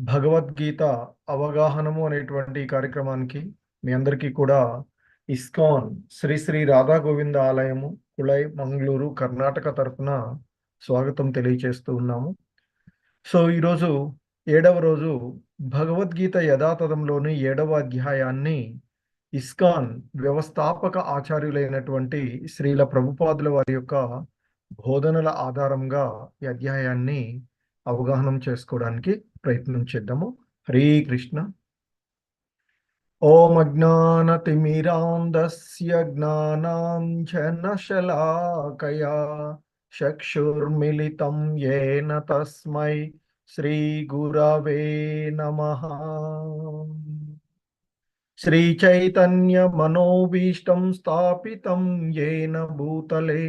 భగవద్గీత అవగాహనము అనేటువంటి ఈ కార్యక్రమానికి మీ అందరికీ కూడా ఇస్కాన్ శ్రీ శ్రీ రాధా గోవింద ఆలయము కుళాయి మంగళూరు కర్ణాటక తరపున స్వాగతం తెలియచేస్తూ ఉన్నాము. ఈరోజు 7వ రోజు భగవద్గీత యథాతథంలోని 7వ అధ్యాయాన్ని ఇస్కాన్ వ్యవస్థాపక ఆచార్యులైనటువంటి శ్రీల ప్రభుపాదుల వారి యొక్క బోధనల ఆధారంగా ఈ అధ్యాయాన్ని అవగాహన చేసుకోవడానికి ప్రయత్నం చేద్దాము. హరే కృష్ణ. ఓం అజ్ఞానతిమిరాంధస్య జ్ఞానాంజనశలాకయా చక్షుర్మిలితం యేన తస్మై శ్రీగురవే నమః. శ్రీచైతన్యమనోభీష్టం స్థాపితం యేన భూతలే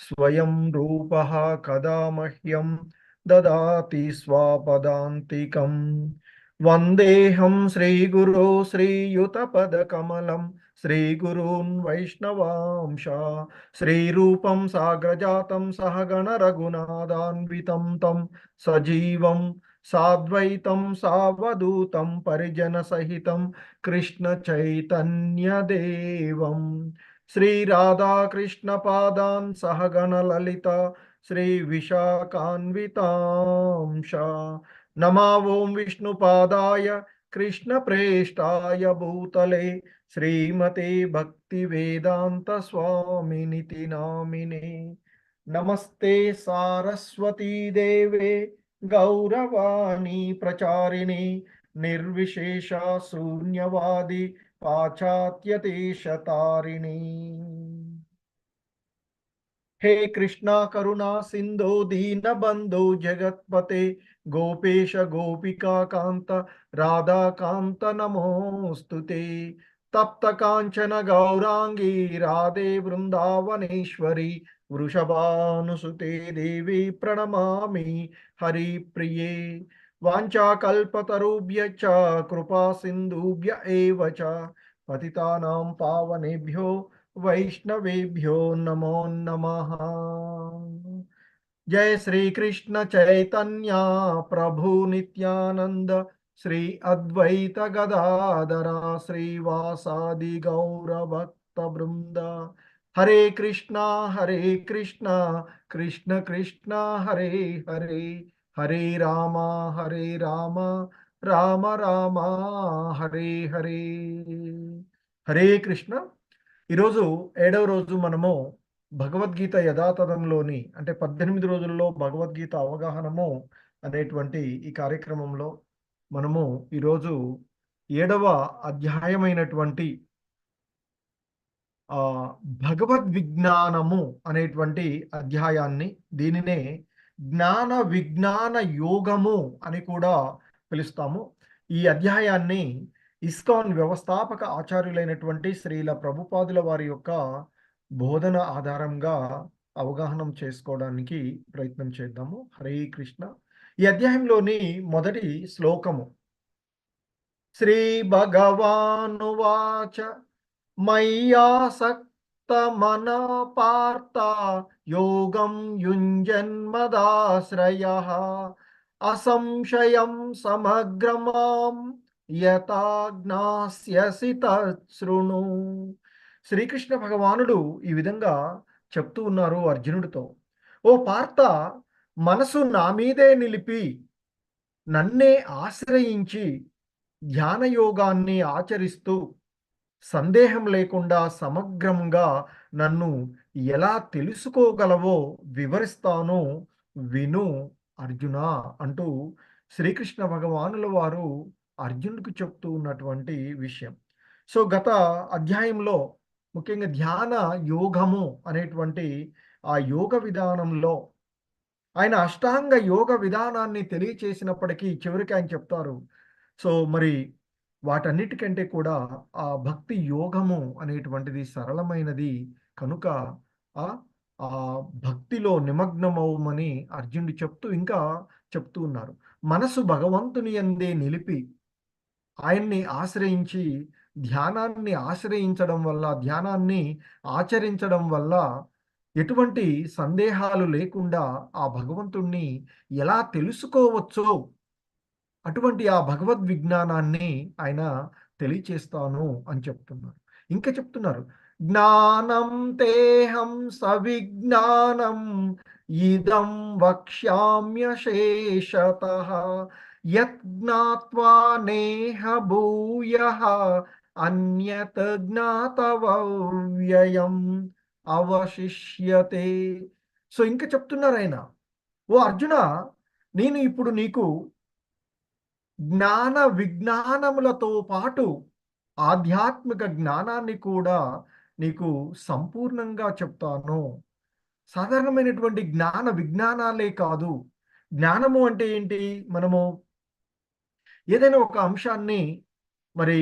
స్వయం రూపః కదా మహ్యం దదాతి స్వపదాంతికం. వందేహం శ్రీగురో శ్రీయుతపదకమలం శ్రీగురూన్ వైష్ణవాంశ శ్రీరూపం సాగ్రజాతం సహగణ రఘునాథాన్వితం తం సజీవం సాద్వైతం సావధూతం పరిజన సహితం కృష్ణ చైతన్య దేవం శ్రీ రాధాకృష్ణ పాదాన్ సహగణ లలిత శ్రీ విశాఖాన్వితాంశ. నమా ఓం విష్ణుపాదాయ కృష్ణ ప్రేష్టాయ భూతలే శ్రీమతే భక్తి వేదాంత స్వామినితి నామినే. నమస్తే సారస్వతీ దేవే గౌరవాణి ప్రచారిణి నిర్విశేష శూన్యవాది పాశ్చాత్యదేశతారిణి. हे कृष्णा करुणा सिंधो दीन बंधो जगतपते गोपेश गोपिका कांत राधा कांत नमोस्तुते. तप्त कांचन गौरांगी राधे वृंदावनेश्वरी वृषभानुसुते देवी प्रणमामि हरिप्रिये. वाञ्छाकल्पतरुभ्यश्च कृपा सिन्धुभ्य एव च पतितानां पावनेभ्यो वैष्णवेभ्यो नमो नमः. जय श्री कृष्ण चैतन्य प्रभु नित्यानंद श्री अद्वैत गदाधर श्रीवासादि गौर भक्त वृंद. हरे कृष्णा कृष्ण कृष्ण हरे हरे हरे राम राम राम हरे हरे. हरे कृष्ण. ఈరోజు 7వ రోజు మనము భగవద్గీత యథాతథంలోని అంటే 18 రోజుల్లో భగవద్గీత అవగాహనము అనేటువంటి ఈ కార్యక్రమంలో మనము ఈరోజు 7వ అధ్యాయమైనటువంటి భగవద్విజ్ఞానము అనేటువంటి అధ్యాయాన్ని, దీనినే జ్ఞాన విజ్ఞాన యోగము అని కూడా పిలుస్తాము. ఈ అధ్యాయాన్ని ఇస్కాన్ వ్యవస్థాపక ఆచార్యులైనటువంటి శ్రీల ప్రభుపాదుల వారి యొక్క బోధన ఆధారంగా అవగాహన చేసుకోవడానికి ప్రయత్నం చేద్దాము. హరే కృష్ణ. ఈ అధ్యాయంలోని మొదటి శ్లోకము శ్రీ భగవానువాచ మయ్యాసక్త మన పార్థ యోగం యుంజన్మదాశ్రయః అసంశయం సమగ్రమాం యథా జ్ఞాస్యసి తశృణు. శ్రీకృష్ణ భగవానుడు ఈ విధంగా చెప్తూ ఉన్నారు అర్జునుడితో. ఓ పార్థ, మనసు నా మీదే నిలిపి నన్నే ఆశ్రయించి ధ్యానయోగాన్ని ఆచరిస్తూ సందేహం లేకుండా సమగ్రంగా నన్ను ఎలా తెలుసుకోగలవో వివరిస్తాను, విను అర్జున అంటూ శ్రీకృష్ణ భగవానుల వారు అర్జునుడికి చెప్తూ ఉన్నటువంటి విషయం. గత అధ్యాయంలో ముఖ్యంగా ధ్యాన యోగము అనేటువంటి ఆ యోగ విధానంలో ఆయన అష్టాంగ యోగ విధానాన్ని తెలియచేసినప్పటికీ చివరికి ఆయన చెప్తారు, మరి వాటన్నిటికంటే కూడా ఆ భక్తి యోగము అనేటువంటిది సరళమైనది కనుక ఆ భక్తిలో నిమగ్నమవుమని అర్జునుడు చెప్తూ ఇంకా చెప్తూ ఉన్నారు. మనసు భగవంతుని యందే నిలిపి ఆయన్ని ఆశ్రయించి ధ్యానాన్ని ఆశ్రయించడం వల్ల, ధ్యానాన్ని ఆచరించడం వల్ల ఎటువంటి సందేహాలు లేకుండా ఆ భగవంతుణ్ణి ఎలా తెలుసుకోవచ్చో అటువంటి ఆ భగవద్ విజ్ఞానాన్ని ఆయన తెలియచేస్తాను అని చెప్తున్నారు. ఇంకా చెప్తున్నారు, జ్ఞానం తేహం సవిజ్ఞానం ఇదం వక్ష్యామ్యశేషతః యత్ జ్ఞాత్వా నేహ భూయః అన్యత్ జ్ఞాతవ్యయం అవశిష్యతే. సో ఇంకా చెప్తున్నారు ఆయన, ఓ అర్జున, నేను ఇప్పుడు నీకు జ్ఞాన విజ్ఞానములతో పాటు ఆధ్యాత్మిక జ్ఞానాన్ని కూడా నీకు సంపూర్ణంగా చెప్తాను. సాధారణమైనటువంటి జ్ఞాన విజ్ఞానాలే కాదు. జ్ఞానము అంటే ఏంటి? మనము ఏదైనా ఒక అంశాన్ని మరి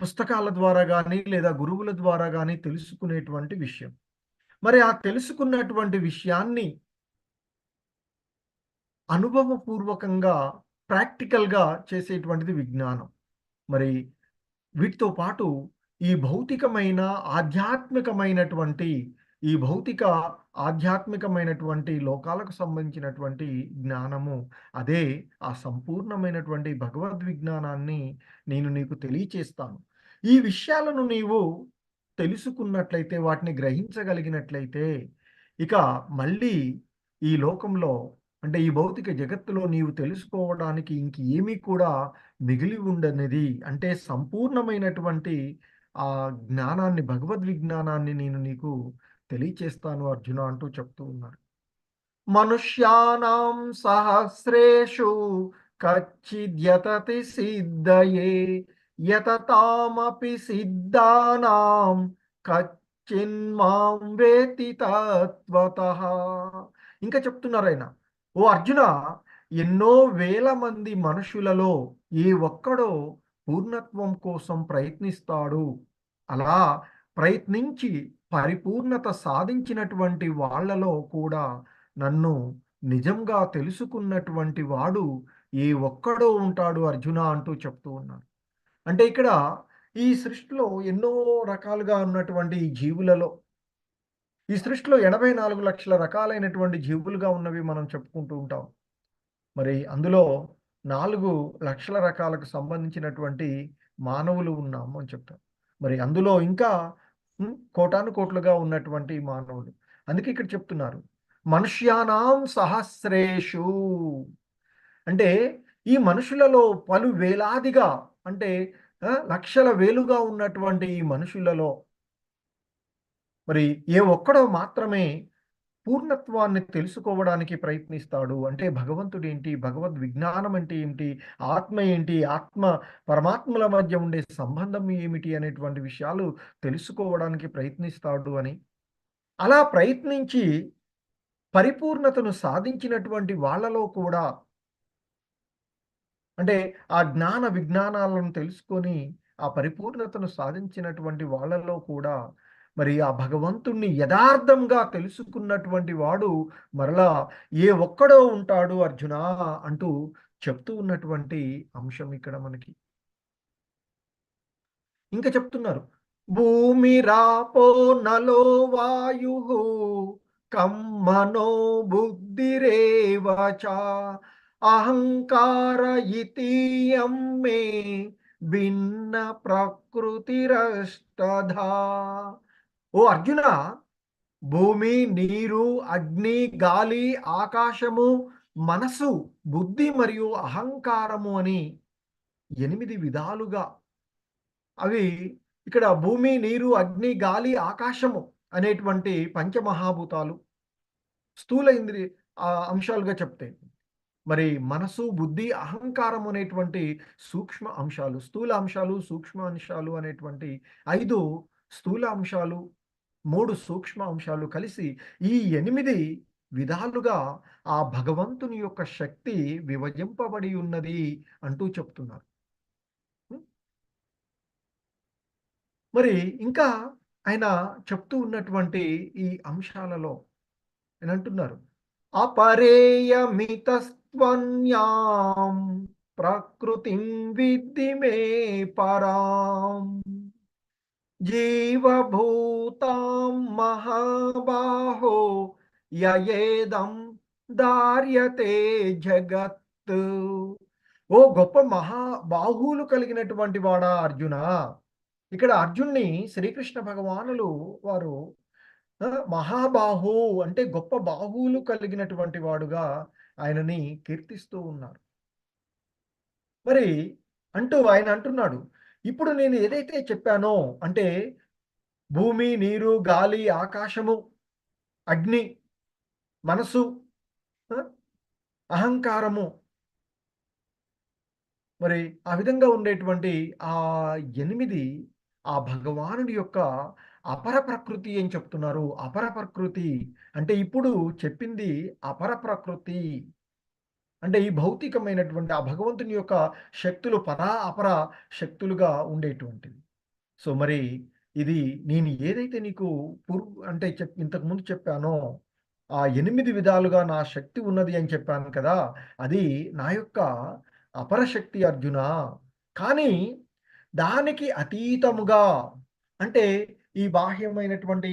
పుస్తకాల ద్వారా గానీ, లేదా గురువుల ద్వారా గానీ తెలుసుకునేటువంటి విషయం. మరి ఆ తెలుసుకున్నటువంటి విషయాన్ని అనుభవపూర్వకంగా, ప్రాక్టికల్‌గా చేసేటువంటిది విజ్ఞానం. మరి వీటితో పాటు ఈ భౌతికమైన, ఆధ్యాత్మికమైనటువంటి ఈ భౌతిక, ఆధ్యాత్మికమైనటువంటి లోకాలకు సంబంధించినటువంటి జ్ఞానము, అదే ఆ సంపూర్ణమైనటువంటి భగవద్విజ్ఞానాన్ని నేను నీకు తెలియచేస్తాను. ఈ విషయాలను నీవు తెలుసుకున్నట్లయితే, వాటిని గ్రహించగలిగినట్లయితే, ఇక మళ్ళీ ఈ లోకంలో అంటే ఈ భౌతిక జగత్తులో నీవు తెలుసుకోవడానికి ఇంక ఏమీ కూడా మిగిలి ఉండనిది. అంటే సంపూర్ణమైనటువంటి ఆ జ్ఞానాన్ని, భగవద్విజ్ఞానాన్ని నేను నీకు తెలియచేస్తాను అర్జున అంటూ చెప్తూ ఉన్నారు. మనుష్యానాం సహస్రేషు కచ్చిద్యతతి సిద్ధయే యతతామపి సిద్ధానాం కచ్చిన్మాం వేతి తత్వతః. ఇంకా చెప్తున్నారు ఆయన, ఓ అర్జున, ఎన్నో వేల మంది మనుషులలో ఏ ఒక్కడో పూర్ణత్వం కోసం ప్రయత్నిస్తాడు. అలా ప్రయత్నించి పరిపూర్ణత సాధించినటువంటి వాళ్ళలో కూడా నన్ను నిజంగా తెలుసుకున్నటువంటి వాడు ఏ ఒక్కడో ఉంటాడు అర్జున అంటూ చెప్తూ ఉన్నారు. అంటే ఇక్కడ ఈ సృష్టిలో ఎన్నో రకాలుగా ఉన్నటువంటి ఈ జీవులలో, ఈ సృష్టిలో 84,00,000 రకాలైనటువంటి జీవులుగా ఉన్నవి మనం చెప్పుకుంటూ ఉంటాం. మరి అందులో 4,00,000 రకాలకు సంబంధించినటువంటి మానవులు ఉన్నాము అని చెప్తాం. మరి అందులో ఇంకా కోటాను కోట్లుగా ఉన్నటువంటి మానవులు. అందుకే ఇక్కడ చెప్తున్నారు, మనుష్యానాం సహస్రేషు. అంటే ఈ మనుషులలో పలు వేలాదిగా, అంటే లక్షల వేలుగా ఉన్నటువంటి ఈ మనుషులలో మరి ఏ ఒక్కడో మాత్రమే పూర్ణత్వాన్ని తెలుసుకోవడానికి ప్రయత్నిస్తాడు. అంటే భగవంతుడేంటి? భగవద్ విజ్ఞానం అంటే ఏమిటి? ఆత్మ ఏంటి? ఆత్మ పరమాత్మల మధ్య ఉండే సంబంధం ఏమిటి? అనేటువంటి విషయాలు తెలుసుకోవడానికి ప్రయత్నిస్తాడు అని. అలా ప్రయత్నించి పరిపూర్ణతను సాధించినటువంటి వాళ్ళలో కూడా, అంటే ఆ జ్ఞాన విజ్ఞానాలను తెలుసుకొని ఆ పరిపూర్ణతను సాధించినటువంటి వాళ్ళలో కూడా మరి ఆ భగవంతుణ్ణి యథార్థంగా తెలుసుకున్నటువంటి వాడు మరలా ఏ ఒక్కడో ఉంటాడు అర్జునా అంటూ చెప్తూ ఉన్నటువంటి అంశం ఇక్కడ మనకి. ఇంకా చెప్తున్నారు, భూమిరాపో నలో వాయు కమ్మనో బుద్ధిరేవ చ అహంకార ఇతీయం మే భిన్న ప్రకృతిరస్తధా. ఓ అర్జున, భూమి, నీరు, అగ్ని, గాలి, ఆకాశము, మనసు, బుద్ధి మరియు అహంకారము అని 8 విధాలుగా అవి ఇక్కడ భూమి, నీరు, అగ్ని, గాలి, ఆకాశము అనేటువంటి పంచమహాభూతాలు స్థూల అంశాలుగా చెప్తాయి. మరి మనసు, బుద్ధి, అహంకారం అనేటువంటి సూక్ష్మ అంశాలు, స్థూల అంశాలు, సూక్ష్మ అంశాలు అనేటువంటి 5 స్థూల అంశాలు, 3 సూక్ష్మ అంశాలు కలిసి ఈ 8 విధాలుగా ఆ భగవంతుని యొక్క శక్తి విభజింపబడి ఉన్నది అంటూ చెప్తున్నారు. మరి ఇంకా ఆయన చెప్తూ ఉన్నటువంటి ఈ అంశాలలో ఆయన అంటున్నారు, అపరేయమితస్త్వన్యాం ప్రకృతిం విద్ధి మే పరాం జీవభూతాం మహాబాహో యయేదం దార్యతే జగత్. ఓ గొప్ప బాహువులు కలిగినటువంటి వాడా అర్జునా. ఇక్కడ అర్జున్ని శ్రీకృష్ణ భగవానులు వారు మహాబాహు అంటే గొప్ప బాహువులు కలిగినటువంటి వాడుగా ఆయనని కీర్తిస్తూ ఉన్నారు. మరి ఆయన అంటున్నాడు, ఇప్పుడు నేను ఏదైతే చెప్పానో అంటే భూమి, నీరు, గాలి, ఆకాశము, అగ్ని, మనసు, ఆ! అహంకారము, మరి ఆ విధంగా ఉండేటువంటి ఆ 8 ఆ భగవానుడి యొక్క అపర ప్రకృతి అని చెప్తున్నారు. అపర ప్రకృతి అంటే ఇప్పుడు చెప్పింది అపర ప్రకృతి. అంటే ఈ భౌతికమైనటువంటి ఆ భగవంతుని యొక్క శక్తులు అపర శక్తులుగా ఉండేటువంటివి. సో, మరి ఇది నేను ఏదైతే నీకు అంటే ఇంతకుముందు చెప్పానో, ఆ 8 విధాలుగా నా శక్తి ఉన్నది అని చెప్పాను కదా! అది నా యొక్క అపరశక్తి అర్జునా. కానీ దానికి అతీతముగా అంటే ఈ బాహ్యమైనటువంటి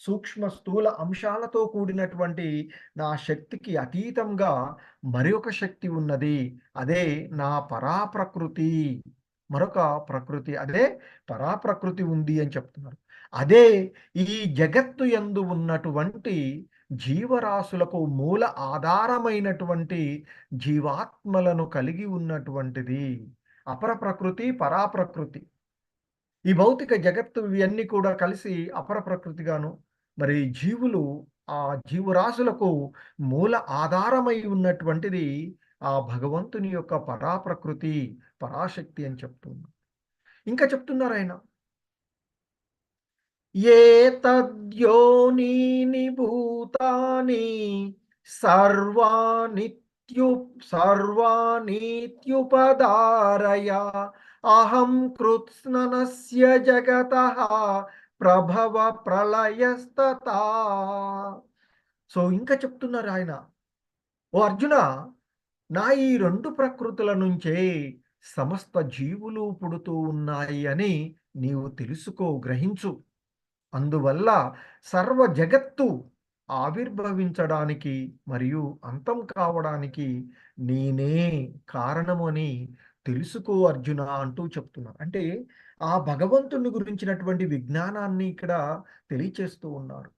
సూక్ష్మ, స్థూల అంశాలతో కూడినటువంటి నా శక్తికి అతీతంగా మరొక శక్తి ఉన్నది. అదే నా పరాప్రకృతి. మరొక ప్రకృతి అదే పరాప్రకృతి ఉంది అని చెప్తున్నారు. అదే ఈ జగత్తు యందు ఉన్నటువంటి జీవరాశులకు మూల ఆధారమైనటువంటి జీవాత్మలను కలిగి ఉన్నటువంటిది. అపర ప్రకృతి, పరాప్రకృతి. ఈ భౌతిక జగత్తు ఇవన్నీ కూడా కలిసి అపర ప్రకృతిగాను, మరి జీవులు ఆ జీవరాశులకు మూల ఆధారమై ఉన్నటువంటిది ఆ భగవంతుని యొక్క పరాప్రకృతి, పరాశక్తి అని చెప్తున్నారు. ఇంకా చెప్తున్నారాయన. ఏతద్యోనీని భూతాని సర్వానిత్యు సర్వాణీత్యుపదారయ అహం కృత్స్ననస్య జగతః ప్రభవ ప్రళయస్తతా. సో ఇంకా చెప్తున్నారు ఆయన. ఓ అర్జున, నా ఈ 2 ప్రకృతుల నుంచే సమస్త జీవులు పుడుతూ ఉన్నాయి అని నీవు తెలుసుకో, గ్రహించు. అందువల్ల సర్వ జగత్తు ఆవిర్భవించడానికి మరియు అంతం కావడానికి నేనే కారణము అని తెలుసుకో అర్జున అంటూ చెప్తున్నారు. అంటే ఆ భగవంతుని గురించినటువంటి విజ్ఞానాన్ని ఇక్కడ తెలియచేస్తూ ఉన్నారు.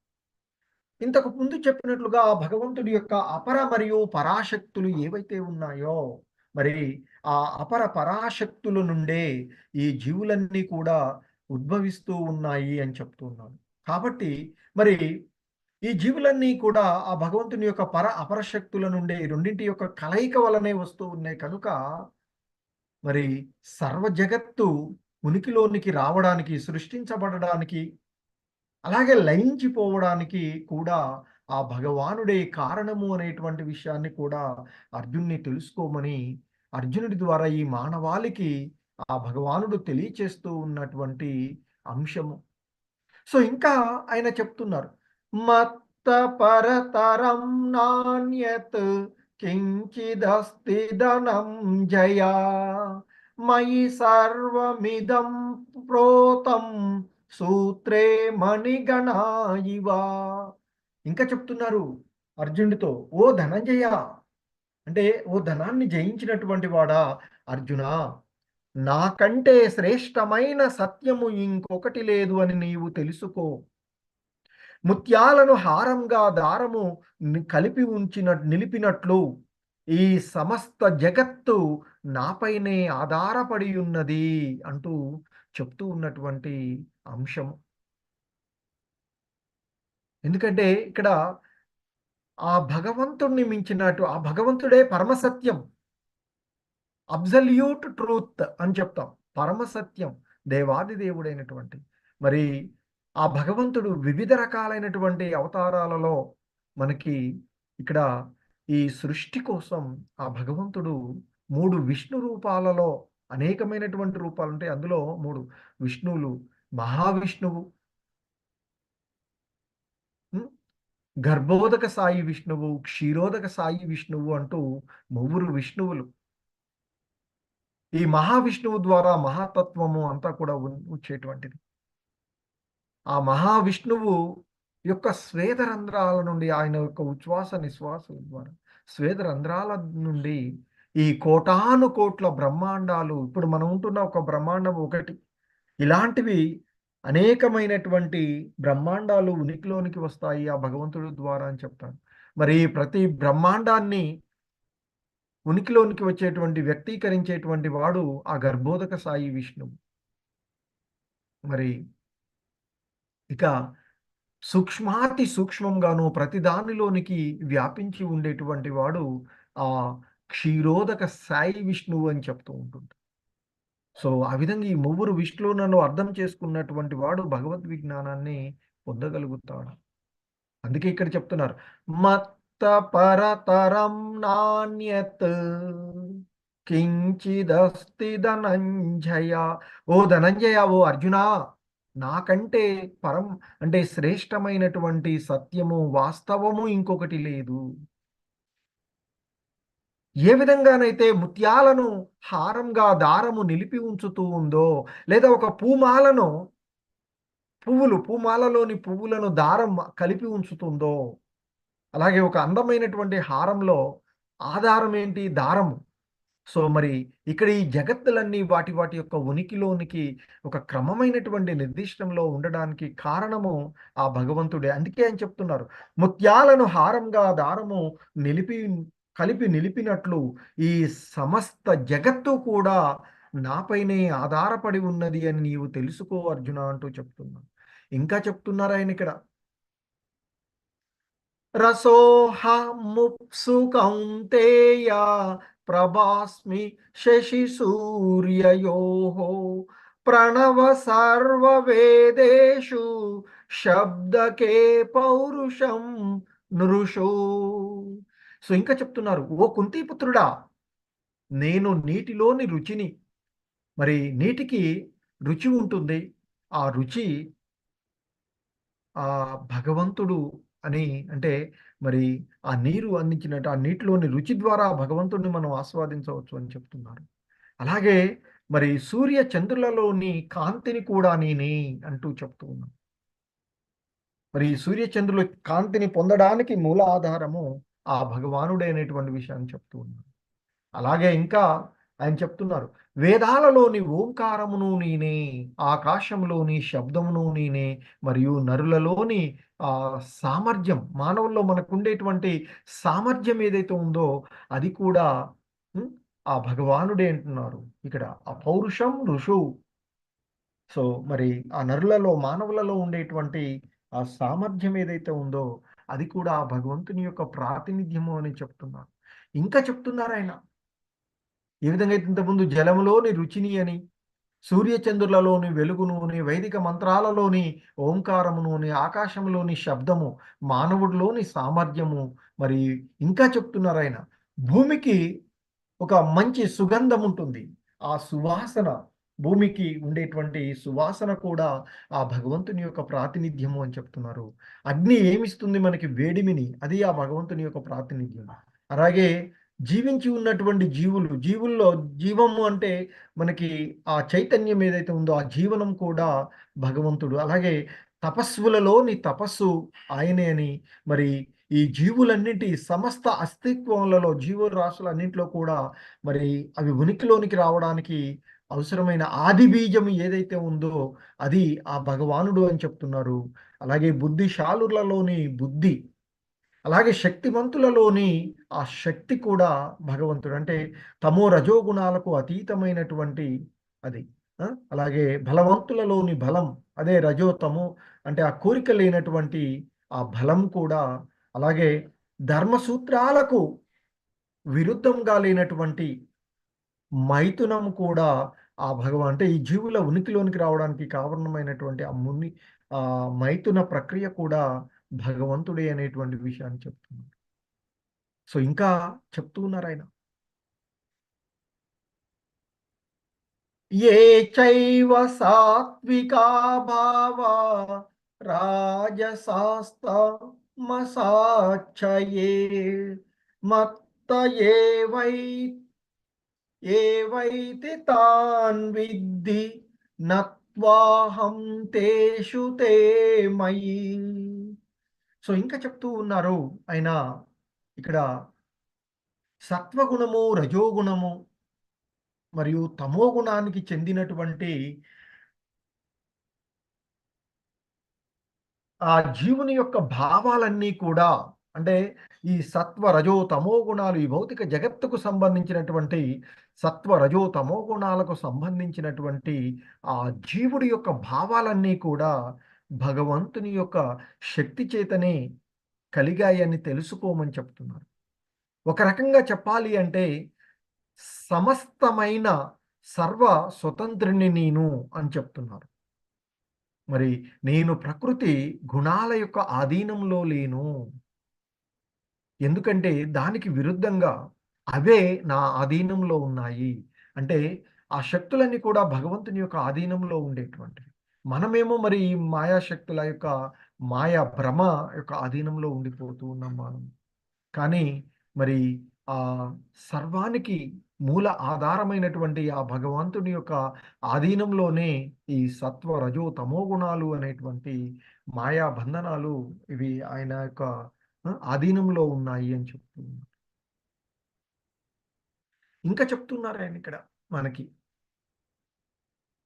ఇంతకు ముందు చెప్పినట్లుగా ఆ భగవంతుడి యొక్క అపర మరియు పరాశక్తులు ఏవైతే ఉన్నాయో, మరి ఆ అపర పరాశక్తుల నుండే ఈ జీవులన్నీ కూడా ఉద్భవిస్తూ ఉన్నాయి అని చెప్తూ ఉన్నాను. కాబట్టి మరి ఈ జీవులన్నీ కూడా ఆ భగవంతుని యొక్క అపరశక్తుల నుండే ఈ రెండింటి యొక్క కలయిక వలనే వస్తూ ఉన్నాయి కనుక మరి సర్వ జగత్తు ఉనికిలోనికి రావడానికి, సృష్టించబడడానికి, అలాగే లయించిపోవడానికి కూడా ఆ భగవానుడే కారణము అనేటువంటి విషయాన్ని కూడా అర్జున్ని తెలుసుకోమని అర్జునుడి ద్వారా ఈ మానవాళికి ఆ భగవానుడు తెలియచేస్తూ ఉన్నటువంటి అంశము. సో ఇంకా ఆయన చెప్తున్నారు. మత్త పరతరం నాణ్యత్ కించిదస్తి ధనంజయ మయి సర్వమిదం ప్రోతం సూత్రే మణిగణా ఇవ. ఇంకా చెప్తున్నారు అర్జునుడితో, ఓ ధనంజయ అంటే ఓ ధనాన్ని జయించినటువంటి వాడా అర్జునా, నాకంటే శ్రేష్టమైన సత్యము ఇంకొకటి లేదు అని నీవు తెలుసుకో. ముత్యాలను హారంగా దారము కలిపి నిలిపినట్లు ఈ సమస్త జగత్తు నాపైనే ఆధారపడి ఉన్నది అంటూ చెప్తూ ఉన్నటువంటి అంశం. ఎందుకంటే ఇక్కడ ఆ భగవంతుణ్ణి మించినట్టు ఆ భగవంతుడే పరమసత్యం. అబ్సల్యూట్ ట్రూత్ అని చెప్తాం. పరమసత్యం, దేవాది దేవుడైనటువంటి మరి ఆ భగవంతుడు వివిధ రకాలైనటువంటి అవతారాలలో మనకి ఇక్కడ ఈ సృష్టి కోసం ఆ భగవంతుడు 3 విష్ణు రూపాలలో అనేకమైనటువంటి రూపాలుంటాయి. అందులో 3 విష్ణువులు, మహావిష్ణువు, హ్మ్, గర్భోదక సాయి విష్ణువు, క్షీరోదక సాయి విష్ణువు అంటూ 3 విష్ణువులు. ఈ మహావిష్ణువు ద్వారా మహాతత్వము అంతా కూడా వచ్చేటువంటిది. ఆ మహావిష్ణువు యొక్క శ్వేత రంధ్రాల నుండి ఆయన యొక్క ఉచ్ఛ్వాస నిశ్వాసాల ద్వారా శ్వేత రంధ్రాల నుండి ఈ కోటాను కోట్ల బ్రహ్మాండాలు, ఇప్పుడు మనం ఉంటున్న ఒక బ్రహ్మాండం ఒకటి. ఇలాంటివి అనేకమైనటువంటి బ్రహ్మాండాలు ఉనికిలోనికి వస్తాయి ఆ భగవంతుడి ద్వారా అని చెప్తాను. మరి ప్రతి బ్రహ్మాండాన్ని ఉనికిలోనికి వచ్చేటువంటి వ్యక్తీకరించేటువంటి వాడు ఆ గర్భోదక సాయి విష్ణువు. మరి ఇక సూక్ష్మాతి సూక్ష్మంగాను ప్రతి దానిలోనికి వ్యాపించి ఉండేటువంటి వాడు ఆ క్షీరోదక సాయి విష్ణువు అని చెప్తూ ఉంటుంటారు. సో, ఆ విధంగా ఈ ముగ్గురు విష్ణువులను అర్థం చేసుకున్నటువంటి వాడు భగవద్ విజ్ఞానాన్ని పొందగలుగుతాడు. అందుకే ఇక్కడ చెప్తున్నారు. మత్త పరతరం నాణ్యత్ కించిదస్తి ధనంజయ. ఓ ధనంజయ, ఓ అర్జునా, నాకంటే పరం అంటే శ్రేష్టమైనటువంటి సత్యము, వాస్తవము ఇంకొకటి లేదు. ఏ విధంగానైతే ముత్యాలను హారంగా దారము నిలిపి ఉంచుతూ ఉందో, లేదా ఒక పూమాలను పూమాలలోని పువ్వులను దారం కలిపి ఉంచుతుందో, అలాగే ఒక అందమైనటువంటి హారంలో ఆధారం ఏంటి? దారము. సో, మరి ఇక్కడ ఈ జగత్తులన్నీ వాటి వాటి యొక్క ఉనికిలోనికి ఒక క్రమమైనటువంటి నిర్దిష్టంలో ఉండడానికి కారణము ఆ భగవంతుడే. అందుకే ఆయన చెప్తున్నారు. ముత్యాలను హారంగా దారము నిలిపి కలిపి నిలిపినట్లు ఈ సమస్త జగత్తు కూడా నాపైనే ఆధారపడి ఉన్నది అని నీవు తెలుసుకో అర్జున అంటూ చెప్తున్నారు. ఇంకా చెప్తున్నారాయన ఇక్కడ. రసోహముప్సు కౌంతేయ ప్రభాస్మి శశి సూర్యయోః ప్రణవ సర్వవేదేషు శబ్దకే పౌరుషం నృషో. సో, ఇంకా చెప్తున్నారు. ఓ కుంతీపుత్రుడా, నేను నీటిలోని రుచిని. మరి నీటికి రుచి ఉంటుంది. ఆ రుచి భగవంతుడు అని అంటే మరి ఆ నీరు అందించినట్టు ఆ నీటిలోని రుచి ద్వారా భగవంతుడిని మనం ఆస్వాదించవచ్చు అని చెప్తున్నారు. అలాగే మరి సూర్య చంద్రులలోని కాంతిని కూడా నేనే అంటూ చెప్తూ ఉన్నాను. మరి ఈ సూర్య చంద్రుల కాంతిని పొందడానికి మూల ఆధారము ఆ భగవానుడే అనేటువంటి విషయాన్ని చెప్తూ ఉన్నాను. అలాగే ఇంకా ఆయన చెప్తున్నారు. వేదాలలోని ఓంకారమును నేనే, ఆకాశంలోని శబ్దమును నేనే, మరియు నరులలోని సామర్థ్యం, మానవుల్లో మనకుండేటువంటి సామర్థ్యం ఏదైతే ఉందో అది కూడా హ్మ్, ఆ భగవానుడే అంటున్నారు. ఇక్కడ ఆ పౌరుషం ఋషు. సో, మరి ఆ నరులలో, మానవులలో ఉండేటువంటి ఆ సామర్థ్యం ఏదైతే ఉందో అది కూడా ఆ భగవంతుని యొక్క ప్రాతినిధ్యము అని చెప్తున్నారు. ఇంకా చెప్తున్నారాయన. ఏ విధంగా అయితే ఇంతకుముందు జలములోని రుచిని అని, సూర్యచంద్రులలోని వెలుగును అని, వైదిక మంత్రాలలోని ఓంకారమును అని, ఆకాశంలోని శబ్దము, మానవుడిలోని సామర్థ్యము, మరి ఇంకా చెప్తున్నారాయన. భూమికి ఒక మంచి సుగంధం ఉంటుంది. ఆ సువాసన, భూమికి ఉండేటువంటి సువాసన కూడా ఆ భగవంతుని యొక్క ప్రాతినిధ్యము అని చెప్తున్నారు. అగ్ని ఏమిస్తుంది మనకి? వేడిమిని. అది ఆ భగవంతుని యొక్క ప్రాతినిధ్యం. అలాగే జీవించి ఉన్నటువంటి జీవుల్లో జీవము అంటే మనకి ఆ చైతన్యం ఏదైతే ఉందో ఆ జీవనం కూడా భగవంతుడు. అలాగే తపస్సులలోని తపస్సు ఆయనే అని, మరి ఈ జీవులన్నిటి సమస్త అస్తిత్వములలో జీవరాశులన్నింటిలో కూడా మరి అవి ఉనికిలోనికి రావడానికి అవసరమైన ఆది బీజం ఏదైతే ఉందో అది ఆ భగవానుడు అని చెప్తున్నారు. అలాగే బుద్ధిశాలులలోని బుద్ధి, అలాగే శక్తిమంతులలోని ఆ శక్తి కూడా భగవంతుడు. అంటే తమో రజోగుణాలకు అతీతమైనటువంటి అది. అలాగే బలవంతులలోని బలం, అదే రజో తమో అంటే ఆ కోరిక లేనటువంటి ఆ బలం కూడా. అలాగే ధర్మ సూత్రాలకు విరుద్ధంగా లేనటువంటి మైథునం కూడా ఆ అంటే ఈ జీవుల ఉనికిలోనికి రావడానికి కారణమైనటువంటి మైథున ప్రక్రియ కూడా భగవంతుడే అనేటువంటి విషయాన్ని చెప్తున్నారు. సో, ఇంకా చెప్తూ ఉన్నారాయన. ఏ చైవ సాత్వికా భావా రాజసాస్తమసాచ్చయే మత్త ఏవై ఏవైతి తాన్ విద్ధి నత్వాహం తేషు తే మయి. సో, ఇంకా చెప్తూ ఉన్నారు ఆయన ఇక్కడ. సత్వగుణము, రజోగుణము మరియు తమో గుణానికి చెందినటువంటి ఆ జీవుని యొక్క భావాలన్నీ కూడా, అంటే ఈ సత్వ రజో తమో గుణాలు, ఈ భౌతిక జగత్తుకు సంబంధించినటువంటి సత్వ రజో తమో గుణాలకు సంబంధించినటువంటి ఆ జీవుడి యొక్క భావాలన్నీ కూడా భగవంతుని యొక్క శక్తి చేతనే కలిగాయని తెలుసుకోమని చెప్తున్నారు. ఒక రకంగా చెప్పాలి అంటే సమస్తమైన సర్వ స్వతంత్రుని నేను అని చెప్తున్నారు. మరి నేను ప్రకృతి గుణాల యొక్క ఆధీనంలో లేను. ఎందుకంటే దానికి విరుద్ధంగా అవే నా ఆధీనంలో ఉన్నాయి. అంటే ఆ శక్తులన్నీ కూడా భగవంతుని యొక్క ఆధీనంలో ఉండేటువంటివి. మనమేమో మరి ఈ మాయాశక్తుల యొక్క మాయా భ్రమ యొక్క ఆధీనంలో ఉండిపోతూ ఉన్నాం మనం. కానీ మరి ఆ సర్వానికి మూల ఆధారమైనటువంటి ఆ భగవంతుని యొక్క ఆధీనంలోనే ఈ సత్వ రజో తమో గుణాలు అనేటువంటి మాయా బంధనాలు ఇవి ఆయన యొక్క ఆధీనంలో ఉన్నాయి అని చెప్తున్నారు. ఇంకా చెప్తున్నారు ఆయన ఇక్కడ మనకి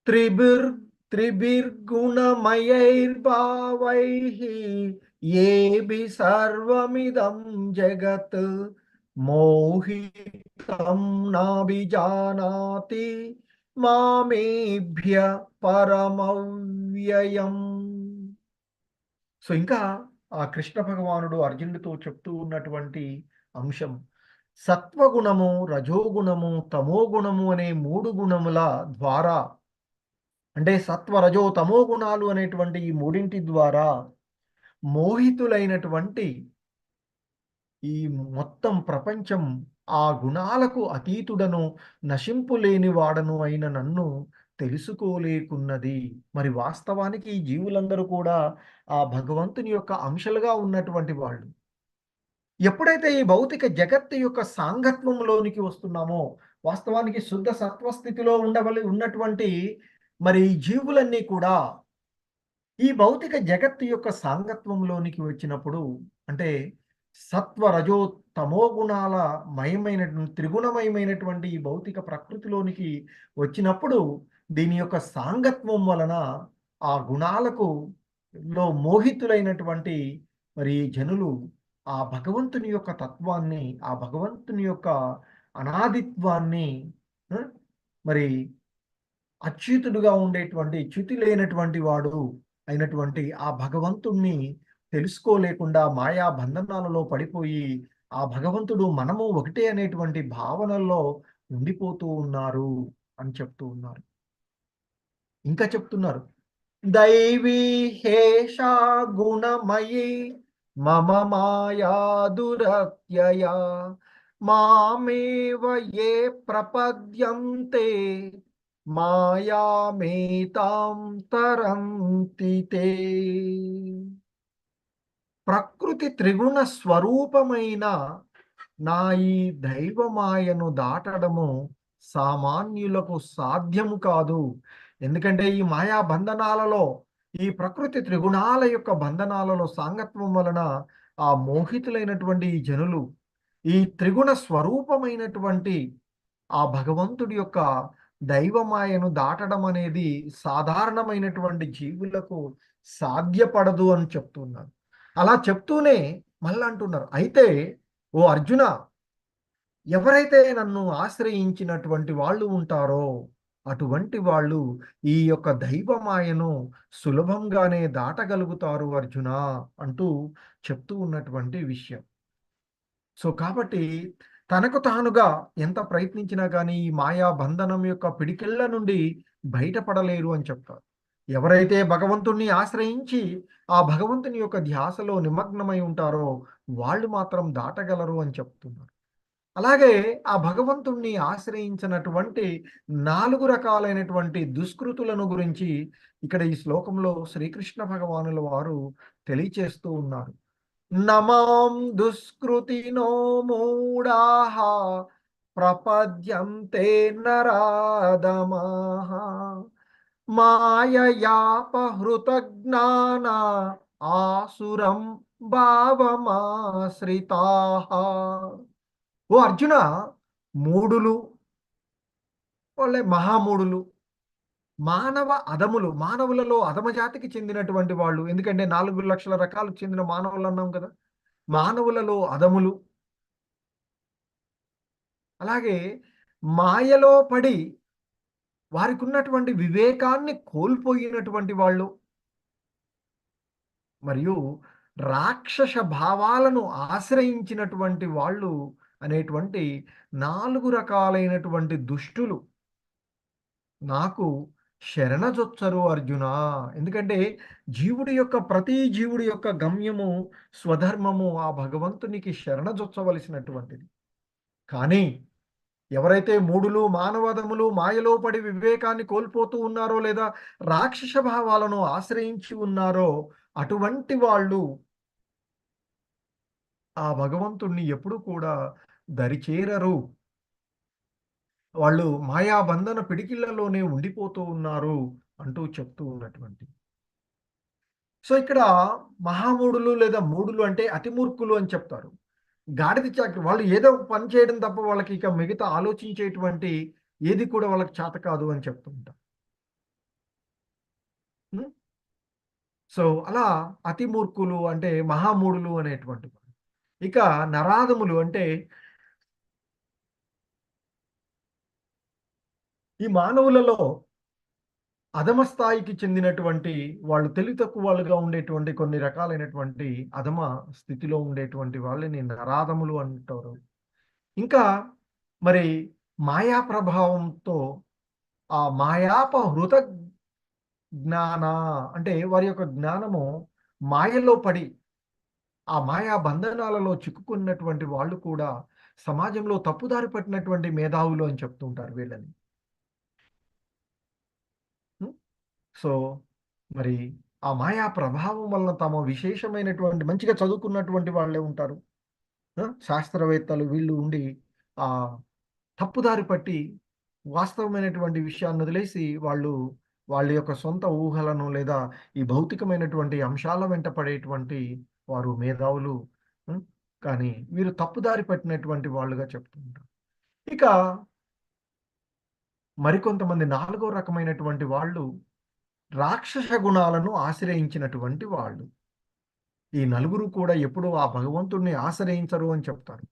త్రిభిర్ త్రిభిర్గుణమయైర్భావైః ఏభి సర్వమిదం జగత్ మోహితం నాభిజానాతి మామేభ్య పరమవ్యయం. సో ఇంకా ఆ కృష్ణ భగవానుడు అర్జునుడితో చెప్తూ ఉన్నటువంటి అంశం సత్వగుణము, రజోగుణము, తమో గుణము అనే 3 గుణముల ద్వారా, అంటే సత్వ రజో తమో గుణాలు అనేటువంటి ఈ మూడింటి ద్వారా మోహితులైనటువంటి ఈ మొత్తం ప్రపంచం ఆ గుణాలకు అతీతుడను, నశింపులేని వాడను అయిన నన్ను తెలుసుకోలేకున్నది. మరి వాస్తవానికి ఈ జీవులందరూ కూడా ఆ భగవంతుని యొక్క అంశలుగా ఉన్నటువంటి వాళ్ళు. ఎప్పుడైతే ఈ భౌతిక జగత్తు యొక్క సాంగత్వంలోనికి వస్తున్నామో, వాస్తవానికి శుద్ధ సత్వస్థితిలో ఉన్నటువంటి మరి ఈ జీవులన్నీ కూడా ఈ భౌతిక జగత్తు యొక్క సాంగత్వంలోనికి వచ్చినప్పుడు, అంటే సత్వ రజో తమో గుణాల మయమైనటువంటి త్రిగుణమయమైనటువంటి ఈ భౌతిక ప్రకృతిలోనికి వచ్చినప్పుడు దీని యొక్క సాంగత్వం వలన ఆ గుణాలకు మోహితులైనటువంటి మరి జనులు ఆ భగవంతుని యొక్క తత్వాన్ని, ఆ భగవంతుని యొక్క అనాదిత్వాన్ని ఆ, మరి అచ్యుతుడుగా ఉండేటువంటి చ్యుతి లేనటువంటి వాడు అయినటువంటి ఆ భగవంతుణ్ణి తెలుసుకోలేకుండా మాయా బంధనాలలో పడిపోయి ఆ భగవంతుడు మనము ఒకటే అనేటువంటి భావనల్లో ఉండిపోతూ ఉన్నారు అని చెప్తూ ఉన్నారు. ఇంకా చెప్తున్నారు దైవీ హేషా గుణమయీ మమ మాయా దురత్యయా మామేవ ఏ ప్రపద్యంతే మాయామేతాం తరంతి తే. ప్రకృతి త్రిగుణ స్వరూపమైన నా ఈ దైవమాయను దాటడము సామాన్యులకు సాధ్యము కాదు. ఎందుకంటే ఈ మాయా బంధనాలలో, ఈ ప్రకృతి త్రిగుణాల యొక్క బంధనాలలో సాంగత్వం వలన ఆ మోహితులైనటువంటి ఈ జనులు ఈ త్రిగుణ స్వరూపమైనటువంటి ఆ భగవంతుడి యొక్క దైవమాయను దాటడం అనేది సాధారణమైనటువంటి జీవులకు సాధ్యపడదు అని చెప్తున్నారు. అలా చెప్తూనే మళ్ళీ అంటున్నారు, అయితే ఓ అర్జున, ఎవరైతే నన్ను ఆశ్రయించినటువంటి వాళ్ళు ఉంటారో అటువంటి వాళ్ళు ఈ యొక్క దైవమాయను సులభంగానే దాటగలుగుతారు అర్జున అంటూ చెప్తూ ఉన్నటువంటి విషయం. సో కాబట్టి తనకు తానుగా ఎంత ప్రయత్నించినా కానీ ఈ మాయా బంధనం యొక్క పిడికిళ్ళ నుండి బయటపడలేరు అని చెప్తారు. ఎవరైతే భగవంతుణ్ణి ఆశ్రయించి ఆ భగవంతుని యొక్క ధ్యాసలో నిమగ్నమై ఉంటారో వాళ్ళు మాత్రం దాటగలరు అని చెప్తున్నారు. అలాగే ఆ భగవంతుణ్ణి ఆశ్రయించినటువంటి 4 రకాలైనటువంటి దుష్కృతులను గురించి ఇక్కడ ఈ శ్లోకంలో శ్రీకృష్ణ భగవానుల వారు తెలియచేస్తూ ఉన్నారు. నమాం దుష్కృతినో మూఢాః ప్రపద్యంతే నరాధమాః మాయయాపహృత జ్ఞాన ఆసురం భావమాశ్రితాః. ఓ అర్జున, మూడులు వాళ్ళే మహామూఢులు, మానవ అధములు, మానవులలో అధమ జాతికి చెందినటువంటి వాళ్ళు. ఎందుకంటే 4,00,000 రకాలకు చెందిన మానవులు అన్నాం కదా. మానవులలో అధములు, అలాగే మాయలో పడి వారికున్నటువంటి వివేకాన్ని కోల్పోయినటువంటి వాళ్ళు, మరియు రాక్షస భావాలను ఆశ్రయించినటువంటి వాళ్ళు అనేటువంటి 4 రకాలైనటువంటి దుష్టులు నాకు శరణజొచ్చరు అర్జునా. ఎందుకంటే ప్రతి జీవుడి యొక్క గమ్యము, స్వధర్మము ఆ భగవంతునికి శరణజొచ్చవలసినటువంటిది. కానీ ఎవరైతే మూఢులు, మానవదములు, మాయలో పడి వివేకాన్ని కోల్పోతూ ఉన్నారో, లేదా రాక్షస భావాలను ఆశ్రయించి ఉన్నారో, అటువంటి వాళ్ళు ఆ భగవంతుణ్ణి ఎప్పుడూ కూడా దరిచేరరు. వాళ్ళు మాయాబంధన పిడికిళ్లలోనే ఉండిపోతూ ఉన్నారు అంటూ చెప్తూ ఉన్నటువంటి. సో ఇక్కడ మహామూఢులు లేదా మూఢులు అంటే అతి మూర్ఖులు అని చెప్తారు. గాడిద చాకరి వాళ్ళు ఏదో ఒక పని చేయడం తప్ప వాళ్ళకి ఇక మిగతా ఆలోచించేటువంటి ఏది కూడా వాళ్ళకి చేత కాదు అని చెప్తూ ఉంటారు. హ్మ్. సో అలా అతి మూర్ఖులు అంటే మహామూఢులు అనేటువంటి వారు. ఇక నరాధములు అంటే ఈ మానవులలో అధమ స్థాయికి చెందినటువంటి వాళ్ళు, తెలివి తక్కువ వాళ్ళుగా ఉండేటువంటి కొన్ని రకాలైనటువంటి అధమ స్థితిలో ఉండేటువంటి వాళ్ళని నరాధములు అంటారు. ఇంకా మరి మాయా ప్రభావంతో ఆ మాయాపహృత జ్ఞాన అంటే వారి యొక్క జ్ఞానము మాయలో పడి ఆ మాయా బంధనాలలో చిక్కుకున్నటువంటి వాళ్ళు కూడా సమాజంలో తప్పుదారి పట్టినటువంటి మేధావులు అని చెప్తూ ఉంటారు వీళ్ళని. హ్మ్. సో మరి ఆ మాయా ప్రభావం వలన తమ విశేషమైనటువంటి మంచిగా చదువుకున్నటువంటి వాళ్ళే ఉంటారు. శాస్త్రవేత్తలు వీళ్ళు ఉండి ఆ తప్పుదారి పట్టి వాస్తవమైనటువంటి విషయాన్ని వదిలేసి వాళ్ళు వాళ్ళ యొక్క సొంత ఊహలను లేదా ఈ భౌతికమైనటువంటి అంశాల వెంట పడేటువంటి వారు మేధావులు. హ్మ్. కానీ వీరు తప్పుదారి పట్టినటువంటి వాళ్ళుగా చెప్తూ ఉంటారు. ఇక మరికొంతమంది నాలుగో రకమైనటువంటి వాళ్ళు రాక్షస గుణాలను ఆశ్రయించినటువంటి వాళ్ళు. ఈ నలుగురు కూడా ఎప్పుడూ ఆ భగవంతుడిని ఆశ్రయించరు అని చెప్తారు.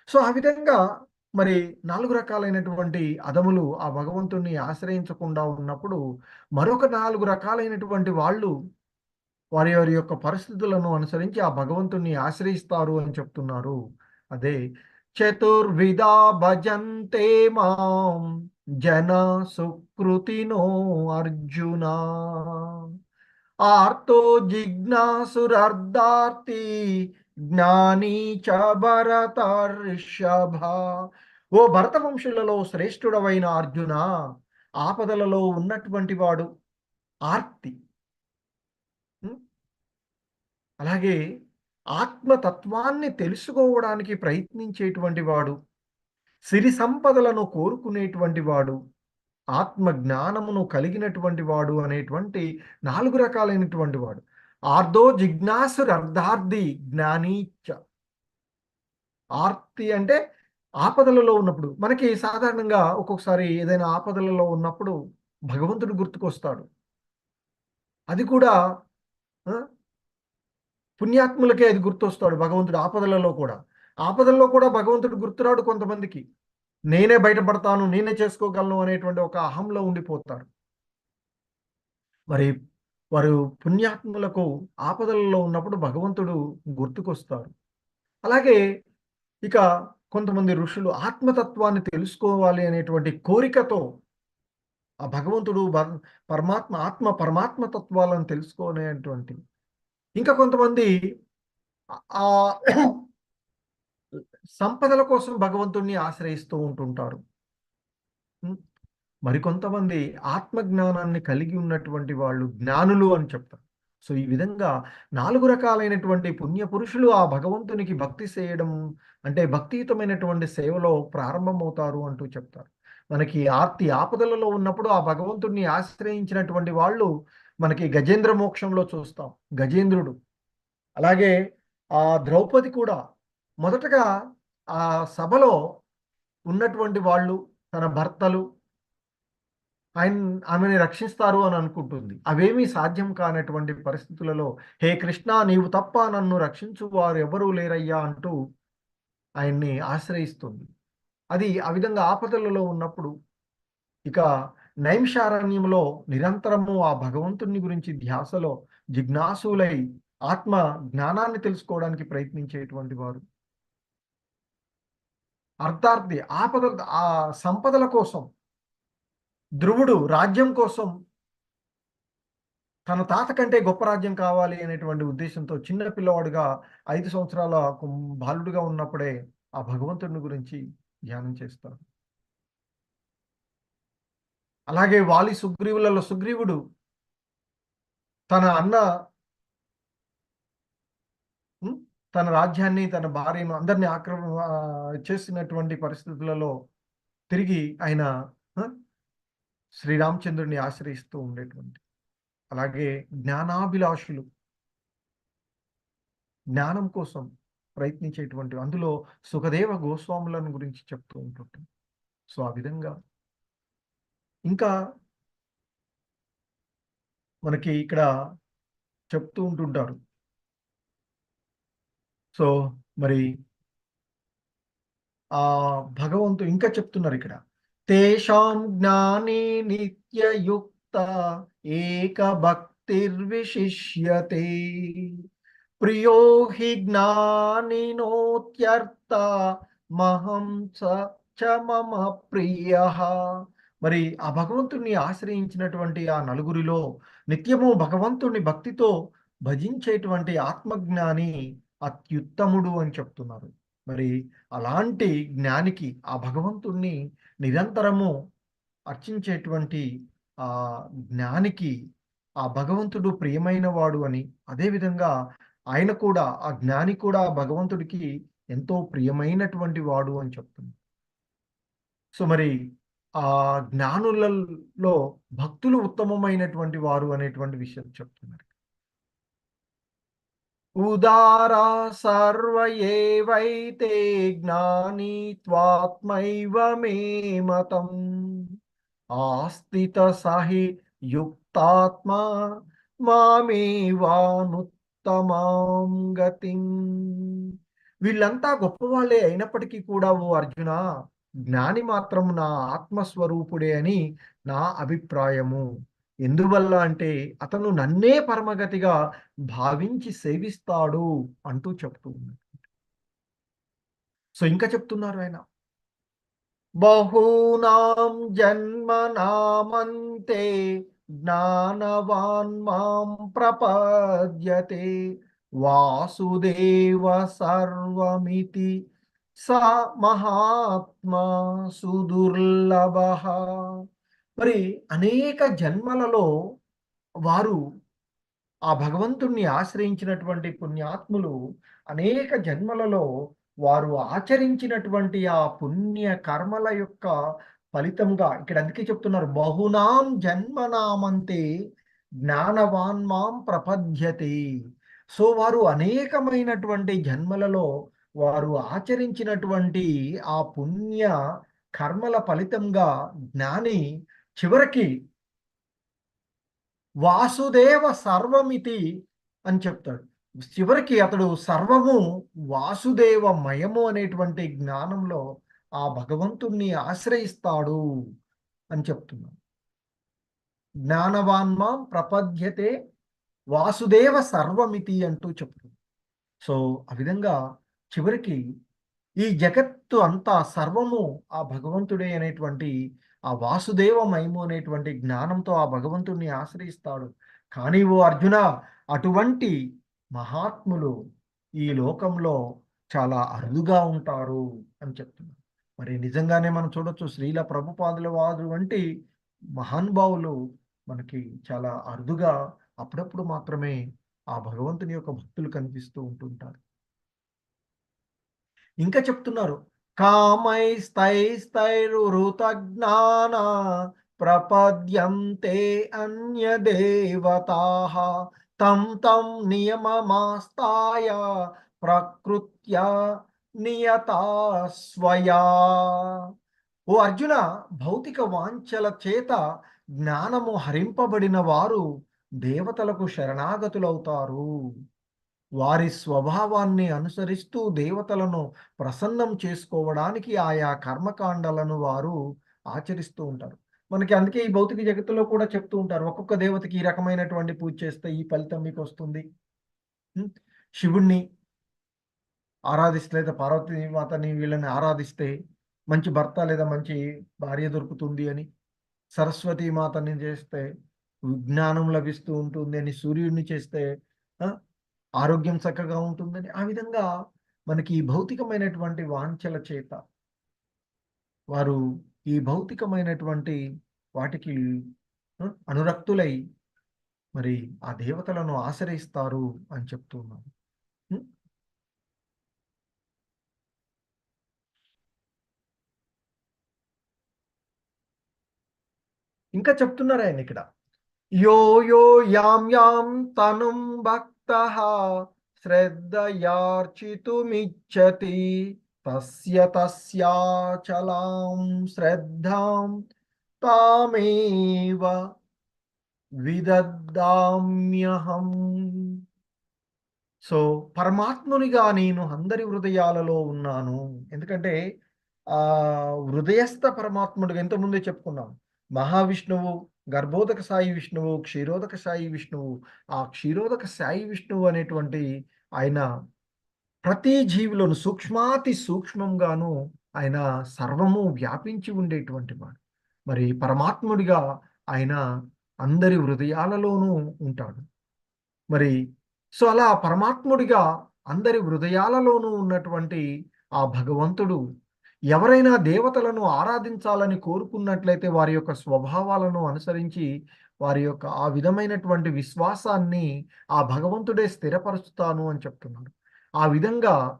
సో, ఆ విధంగా మరి 4 రకాలైనటువంటి అధములు ఆ భగవంతుడిని ఆశ్రయించకుండా ఉన్నప్పుడు, మరొక 4 రకాలైనటువంటి వాళ్ళు వారి వారి యొక్క పరిస్థితులను అనుసరించి ఆ భగవంతుడిని ఆశ్రయిస్తారు అని చెప్తున్నారు. అదే చతుర్విధా భజంతే మాం జన సుకృతినో అర్జున. ఆర్తో జిజ్ఞాసురర్ధార్తి జ్ఞాని చ భరతర్షభ. ఓ భరత వంశులలో శ్రేష్ఠుడవైన అర్జున, ఆపదలలో ఉన్నటువంటి వాడు ఆర్తి. ఉం? అలాగే ఆత్మతత్వాన్ని తెలుసుకోవడానికి ప్రయత్నించేటువంటి వాడు, సిరి సంపదలను కోరుకునేటువంటి వాడు, ఆత్మ జ్ఞానమును కలిగినటువంటి వాడు అనేటువంటి 4 రకాలైనటువంటి వాడు. ఆర్ధో జిజ్ఞాసురర్ధార్థి జ్ఞానీచ. ఆర్తి అంటే ఆపదలలో ఉన్నప్పుడు. మనకి సాధారణంగా ఒక్కొక్కసారి ఏదైనా ఆపదలలో ఉన్నప్పుడు భగవంతుడు గుర్తుకొస్తాడు. అది కూడా ఆ! పుణ్యాత్ములకే అది గుర్తొస్తాడు భగవంతుడు ఆపదలలో కూడా. ఆపదల్లో కూడా భగవంతుడు గుర్తురాడు కొంతమందికి. నేనే బయటపడతాను, నేనే చేసుకోగలను అనేటువంటి ఒక అహంలో ఉండిపోతారు. మరి వారు పుణ్యాత్ములకు ఆపదలలో ఉన్నప్పుడు భగవంతుడు గుర్తుకొస్తారు. అలాగే ఇక కొంతమంది ఋషులు ఆత్మతత్వాన్ని తెలుసుకోవాలి అనేటువంటి కోరికతో ఆ భగవంతుడు పరమాత్మ తత్వాలను తెలుసుకునేటువంటి ఇంకా కొంతమంది ఆహ్, సంపదల కోసం భగవంతుడిని ఆశ్రయిస్తూ ఉంటుంటారు. హ్మ్. మరికొంతమంది ఆత్మజ్ఞానాన్ని కలిగి ఉన్నటువంటి వాళ్ళు జ్ఞానులు అని చెప్తారు. సో, ఈ విధంగా 4 రకాలైనటువంటి పుణ్య పురుషులు ఆ భగవంతునికి భక్తి చేయడం అంటే భక్తియుతమైనటువంటి సేవలో ప్రారంభమవుతారు అంటూ చెప్తారు. మనకి ఆపదలలో ఉన్నప్పుడు ఆ భగవంతుడిని ఆశ్రయించినటువంటి వాళ్ళు మనకి గజేంద్ర మోక్షంలో చూస్తాం. గజేంద్రుడు. అలాగే ద్రౌపది కూడా మొదటగా ఆ సభలో ఉన్నటువంటి వాళ్ళు, తన భర్తలు ఆమెని రక్షిస్తారు అని అనుకుంటుంది. అవేమీ సాధ్యం కానటువంటి పరిస్థితులలో, "హే కృష్ణ, నీవు తప్ప నన్ను రక్షించు వారు ఎవరూ లేరయ్యా" అంటూ ఆయన్ని ఆశ్రయిస్తుంది. అది ఆ విధంగా ఆపదలలో ఉన్నప్పుడు, ఇక నైమిషారణ్యంలో నిరంతరము ఆ భగవంతుని గురించి ధ్యాసలో జిజ్ఞాసులై ఆత్మ జ్ఞానాన్ని తెలుసుకోవడానికి ప్రయత్నించేటువంటి వారు. అర్థార్థి ఆపదలు, ఆ సంపదల కోసం, ధ్రువుడు రాజ్యం కోసం, తన తాత కంటే గొప్ప రాజ్యం కావాలి అనేటువంటి ఉద్దేశంతో చిన్న పిల్లవాడుగా 5 సంవత్సరాల బాలుడుగా ఉన్నప్పుడే ఆ భగవంతుడిని గురించి ధ్యానం చేస్తాడు. అలాగే వాలి సుగ్రీవులలో సుగ్రీవుడు తన అన్న హ్మ్. తన రాజ్యాన్ని, తన భార్యను అందరిని చేసినటువంటి పరిస్థితులలో తిరిగి ఆయన ఆ! శ్రీరామచంద్రుడిని ఆశ్రయిస్తూ ఉండేటువంటి. అలాగే జ్ఞానాభిలాషులు, జ్ఞానం కోసం ప్రయత్నించేటువంటి అందులో సుఖదేవ గోస్వాములను గురించి చెప్తూ ఉంటుంటాం. సో, ఆ విధంగా ఇంకా మనకి ఇక్కడ చెప్తూ ఉంటుంటారు. సో, మరి భగవంతుడు ఇంకా చెప్తున్నారిక్కడ. తేషాం జ్ఞానే నిత్యయుక్త ఏక భక్తిర్విశిష్యతే. ప్రియో హి జ్ఞానినోత్యర్థ మహం స చ మమ ప్రియః. మరి ఆ భగవంతుడిని ఆశ్రయించినటువంటి ఆ నలుగురిలో నిత్యము భగవంతుడిని భక్తితో భజించేటువంటి ఆత్మజ్ఞాని అత్యుత్తముడు అని చెప్తున్నారు. మరి అలాంటి జ్ఞానికి, ఆ భగవంతుణ్ణి నిరంతరము అర్చించేటువంటి ఆ జ్ఞానికి ఆ భగవంతుడు ప్రియమైన వాడు అని, అదే విధంగా ఆయన కూడా, ఆ జ్ఞాని కూడా భగవంతుడికి ఎంతో ప్రియమైనటువంటి వాడు అని చెప్తుంది. సో, మరి ఆ జ్ఞానులలో భక్తులు ఉత్తమమైనటువంటి వారు అనేటువంటి విషయం చెప్తున్నారు. ఉదారా సర్వ ఏవైతే జ్ఞాని త్వాత్మైవ మే మతం. ఆస్థిత సహి యుక్తాత్మా మామేవానుత్తమాం గతిం. వీళ్ళంతా గొప్పవాళ్ళే అయినప్పటికీ కూడా ఓ అర్జున, జ్ఞాని మాత్రం నా ఆత్మస్వరూపుడే అని నా అభిప్రాయము. ఎందువల్ల అంటే అతను నన్నే పరమగతిగా భావించి సేవిస్తాడు అంటూ చెప్తూ ఉన్నాడు. సో, ఇంకా చెప్తున్నారు ఆయన. బహూనాం జన్మనామంతే జ్ఞానవాన్ మాం ప్రపద్యతే వాసుదేవ సర్వమితి స మహాత్మా సుదుర్లభః. మరి అనేక జన్మలలో వారు ఆ భగవంతుణ్ణి ఆశ్రయించినటువంటి పుణ్యాత్ములు అనేక జన్మలలో వారు ఆచరించినటువంటి ఆ పుణ్య కర్మల యొక్క ఫలితంగా ఇక్కడ అందుకే చెప్తున్నారు, బహునాం జన్మనామంతే జ్ఞానవాన్ మాం ప్రపద్యతే. సో, వారు అనేకమైనటువంటి జన్మలలో వారు ఆచరించినటువంటి ఆ పుణ్య కర్మల ఫలితంగా జ్ఞాని చివరికి వాసుదేవ సర్వమితి అని చెప్తాడు. చివరికి అతడు సర్వము వాసుదేవమయము అనేటువంటి జ్ఞానంలో ఆ భగవంతుణ్ణి ఆశ్రయిస్తాడు అని చెప్తున్నాడు. జ్ఞానవాన్మాం ప్రపద్యతే వాసుదేవ సర్వమితి అంటూ చెప్తుంది. సో, ఆ విధంగా చివరికి ఈ జగత్తు అంతా సర్వము ఆ భగవంతుడే అనేటువంటి ఆ వాసుదేవమయము అనేటువంటి జ్ఞానంతో ఆ భగవంతుణ్ణి ఆశ్రయిస్తాడు. కానీ ఓ అర్జున, అటువంటి మహాత్ములు ఈ లోకంలో చాలా అరుదుగా ఉంటారు అని చెప్తున్నారు. మరి నిజంగానే మనం చూడొచ్చు, శ్రీల ప్రభుపాదుల వారు వంటి మహానుభావులు మనకి చాలా అరుదుగా అప్పుడప్పుడు మాత్రమే ఆ భగవంతుని యొక్క భక్తులు కనిపిస్తూ ఉంటుంటారు. ఇంకా చెప్తున్నారు, కామైస్తైస్తైరుహృతజ్ఞాన ప్రపద్యంతే అన్యదేవతాః తం తం నియమమాస్తాయ ప్రకృత్యా నియతా స్వయా. ఓ అర్జున, భౌతిక వాంఛల చేత జ్ఞానము హరింపబడిన వారు దేవతలకు శరణాగతులవుతారు. వారి స్వభావాన్ని అనుసరిస్తూ దేవతలను ప్రసన్నం చేసుకోవడానికి ఆయా కర్మకాండలను వారు ఆచరిస్తూ ఉంటారు. మనకి అందుకే ఈ భౌతిక జగత్తులో కూడా చెప్తూ ఉంటారు. ఒక్కొక్క దేవతకి ఈ రకమైనటువంటి పూజ చేస్తే ఈ ఫలితం మీకొస్తుంది. హ్మ్. శివుడిని ఆరాధిస్తే లేదా పార్వతీ మాతని వీళ్ళని ఆరాధిస్తే మంచి భర్త లేదా మంచి భార్య దొరుకుతుంది అని. సరస్వతీ మాతని చేస్తే విజ్ఞానం లభిస్తూ ఉంటుంది అని. సూర్యుడిని చేస్తే ఆ! ఆరోగ్యం చక్కగా ఉంటుందని. ఆ విధంగా మనకి ఈ భౌతికమైనటువంటి వాంఛల చేత వారు ఈ భౌతికమైనటువంటి వాటికి అనురక్తులై మరి ఆ దేవతలను ఆశ్రయిస్తారు అని చెప్తూ ఉన్నాను. హ్మ్. ఇంకా చెప్తున్నారు ఆయనిక్కడ. యో యో యాం యాం తనుం భక్తః శ్రద్ధయార్చితుమిచ్చతి తస్య తస్యాచలాం శ్రద్ధాం తామేవ విదద్దామ్యహం. సో, పరమాత్మునిగా నేను అందరి హృదయాలలో ఉన్నాను. ఎందుకంటే హృదయస్థ పరమాత్ముడిగా ఇంతకుముందే చెప్పుకున్నాం. మహావిష్ణువు, గర్భోదక సాయి విష్ణువు, క్షీరోదక సాయి విష్ణువు. ఆ క్షీరోదక సాయి విష్ణువు అనేటువంటి ఆయన ప్రతి జీవిలోను సూక్ష్మాతి సూక్ష్మంగాను ఆయన సర్వము వ్యాపించి ఉండేటువంటి వాడు. మరి పరమాత్ముడిగా ఆయన అందరి హృదయాలలోనూ ఉంటాడు. మరి సో, అలా పరమాత్ముడిగా అందరి హృదయాలలోనూ ఉన్నటువంటి ఆ భగవంతుడు ఎవరైనా దేవతలను ఆరాధించాలని కోరుకున్నట్లయితే వారి యొక్క స్వభావాలను అనుసరించి వారి యొక్క ఆ విధమైనటువంటి విశ్వాసాన్ని ఆ భగవంతుడే స్థిరపరుస్తాను అని చెప్తున్నాడు. ఆ విధంగా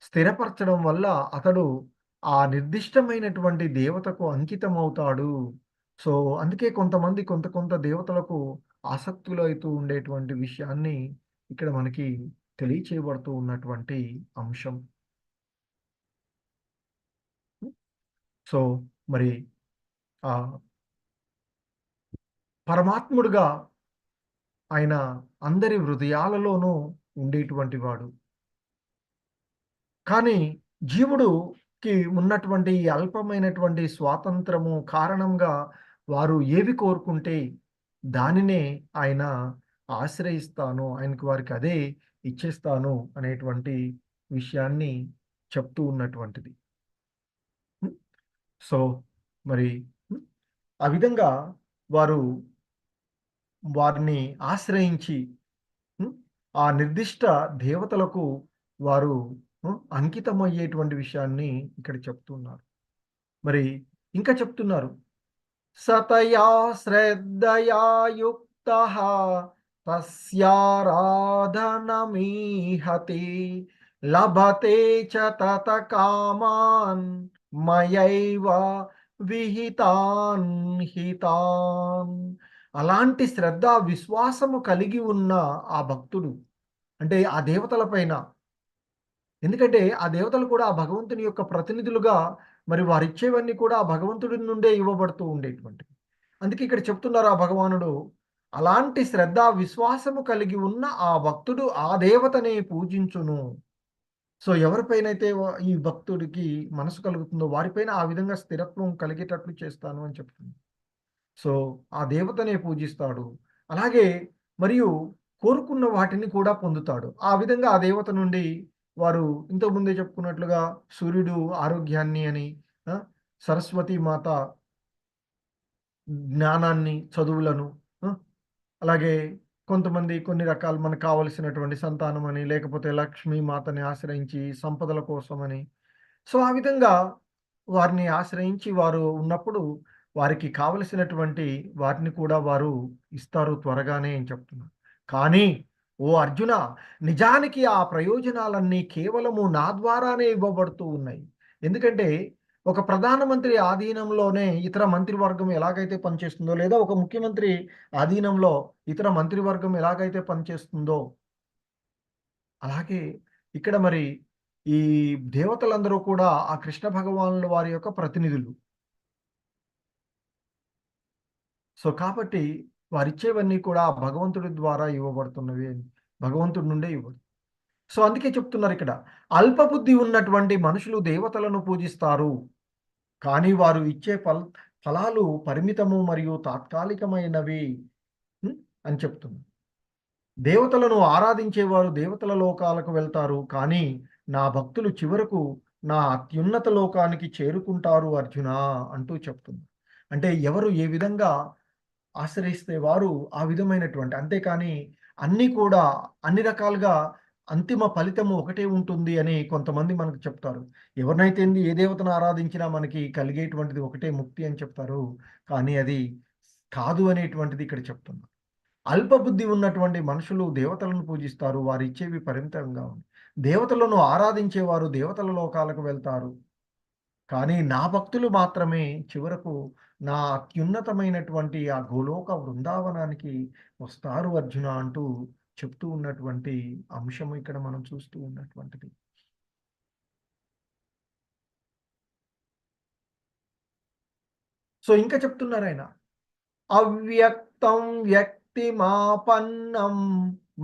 స్థిరపరచడం వల్ల అతడు ఆ నిర్దిష్టమైనటువంటి దేవతకు అంకితమవుతాడు. సో, అందుకే కొంతమంది కొంత కొంత దేవతలకు ఆసక్తులైతూ ఉండేటువంటి విషయాన్ని ఇక్కడ మనకి తెలియచేయబడుతూ ఉన్నటువంటి అంశం. సో, మరి ఆహ్, పరమాత్ముడుగా ఆయన అందరి హృదయాలలోనూ ఉండేటువంటి వాడు. కానీ జీవుడుకి ఉన్నటువంటి ఈ అల్పమైనటువంటి స్వాతంత్రము కారణంగా వారు ఏవి కోరుకుంటే దానినే ఆయన ఆశ్రయిస్తాను. ఆయనకి వారికి అదే ఇచ్చేస్తాను అనేటువంటి విషయాన్ని చెప్తూ ఉన్నటువంటిది. హ్మ్. సో, మరి హ్మ్. ఆ విధంగా వారు వారిని ఆశ్రయించి హ్మ్. ఆ నిర్దిష్ట దేవతలకు వారు అంకితమయ్యేటువంటి విషయాన్ని ఇక్కడ చెప్తున్నారు. మరి ఇంకా చెప్తున్నారు. సతయా శ్రద్ధయా యుక్తః తస్యారాధనమీహతే లభతే చ తత కామాన్ మయైవ విహితాన్ హితాన్. అలాంటి శ్రద్ధ, విశ్వాసము కలిగి ఉన్న ఆ భక్తుడు అంటే ఆ దేవతల పైన ఎందుకంటే ఆ దేవతలు కూడా ఆ భగవంతుని యొక్క ప్రతినిధులుగా మరి వారిచ్చేవన్నీ కూడా ఆ భగవంతుడి నుండే ఇవ్వబడుతూ ఉండేటువంటివి. అందుకే ఇక్కడ చెప్తున్నారు ఆ భగవానుడు, అలాంటి శ్రద్ధ, విశ్వాసము కలిగి ఉన్న ఆ భక్తుడు ఆ దేవతనే పూజించును. సో, ఎవరిపైనైతే ఈ భక్తుడికి మనసు కలుగుతుందో వారిపైన ఆ విధంగా స్థిరత్వం కలిగేటట్లు చేస్తాను అని చెప్తుంది. సో, ఆ దేవతనే పూజిస్తాడు. అలాగే మరియు కోరుకున్న వాటిని కూడా పొందుతాడు. ఆ విధంగా ఆ దేవత నుండి వారు ఇంతకు ముందే చెప్పుకున్నట్లుగా సూర్యుడు ఆరోగ్యాన్ని అని, ఆ! సరస్వతి మాత జ్ఞానాన్ని, చదువులను, ఆ! అలాగే కొంతమంది కొన్ని రకాలు మనకు కావాల్సినటువంటి సంతానమని, లేకపోతే లక్ష్మీ మాతని ఆశ్రయించి సంపదల కోసమని. సో, ఆ విధంగా వారిని ఆశ్రయించి వారు ఉన్నప్పుడు వారికి కావలసినటువంటి వాటిని కూడా వారు ఇస్తారు త్వరగానే అని చెప్తున్నారు. కానీ ఓ అర్జున, నిజానికి ఆ ప్రయోజనాలన్నీ కేవలము నా ద్వారానే ఇవ్వబడుతూ ఉన్నాయి. ఎందుకంటే ఒక ప్రధానమంత్రి ఆధీనంలోనే ఇతర మంత్రివర్గం ఎలాగైతే పనిచేస్తుందో, లేదా ఒక ముఖ్యమంత్రి ఆధీనంలో ఇతర మంత్రివర్గం ఎలాగైతే పనిచేస్తుందో, అలాగే ఇక్కడ మరి ఈ దేవతలందరూ కూడా ఆ కృష్ణ భగవానుల వారి యొక్క ప్రతినిధులు. సో, కాబట్టి వారిచ్చేవన్నీ కూడా ఆ భగవంతుడి ద్వారా ఇవ్వబడుతున్నవి అని. భగవంతుడి నుండే సో, అందుకే చెప్తున్నారిక్కడ. అల్పబుద్ధి ఉన్నటువంటి మనుషులు దేవతలను పూజిస్తారు. కానీ వారు ఇచ్చే ఫలాలు పరిమితము మరియు తాత్కాలికమైనవి. హ్మ్. అని చెప్తుంది. దేవతలను ఆరాధించేవారు దేవతల లోకాలకు వెళ్తారు. కానీ నా భక్తులు చివరకు నా అత్యున్నత లోకానికి చేరుకుంటారు అర్జునా అంటూ చెప్తుంది. అంటే ఎవరు ఏ విధంగా ఆశ్రయిస్తే వారు ఆ విధమైనటువంటి అంతేకాని అన్నీ కూడా అన్ని రకాలుగా అంతిమ ఫలితము ఒకటే ఉంటుంది అని కొంతమంది మనకు చెప్తారు. ఎవరినైతే ఏంది ఏ దేవతను ఆరాధించినా మనకి కలిగేటువంటిది ఒకటే ముక్తి అని చెప్తారు. కానీ అది కాదు అనేటువంటిది ఇక్కడ చెప్తున్నా. అల్పబుద్ధి ఉన్నటువంటి మనుషులు దేవతలను పూజిస్తారు. వారిచ్చేవి పరిమితంగా ఉంది. దేవతలను ఆరాధించేవారు దేవతల లోకాలకు వెళ్తారు. కానీ నా భక్తులు మాత్రమే చివరకు నా అత్యున్నతమైనటువంటి ఆ గోలోక వృందావనానికి వస్తారు అర్జున అంటూ చెప్తూ ఉన్నటువంటి అంశం ఇక్కడ మనం చూస్తూ ఉన్నటువంటిది. సో, ఇంకా చెప్తున్నారాయన. అవ్యక్తం వ్యక్తిమాపన్నం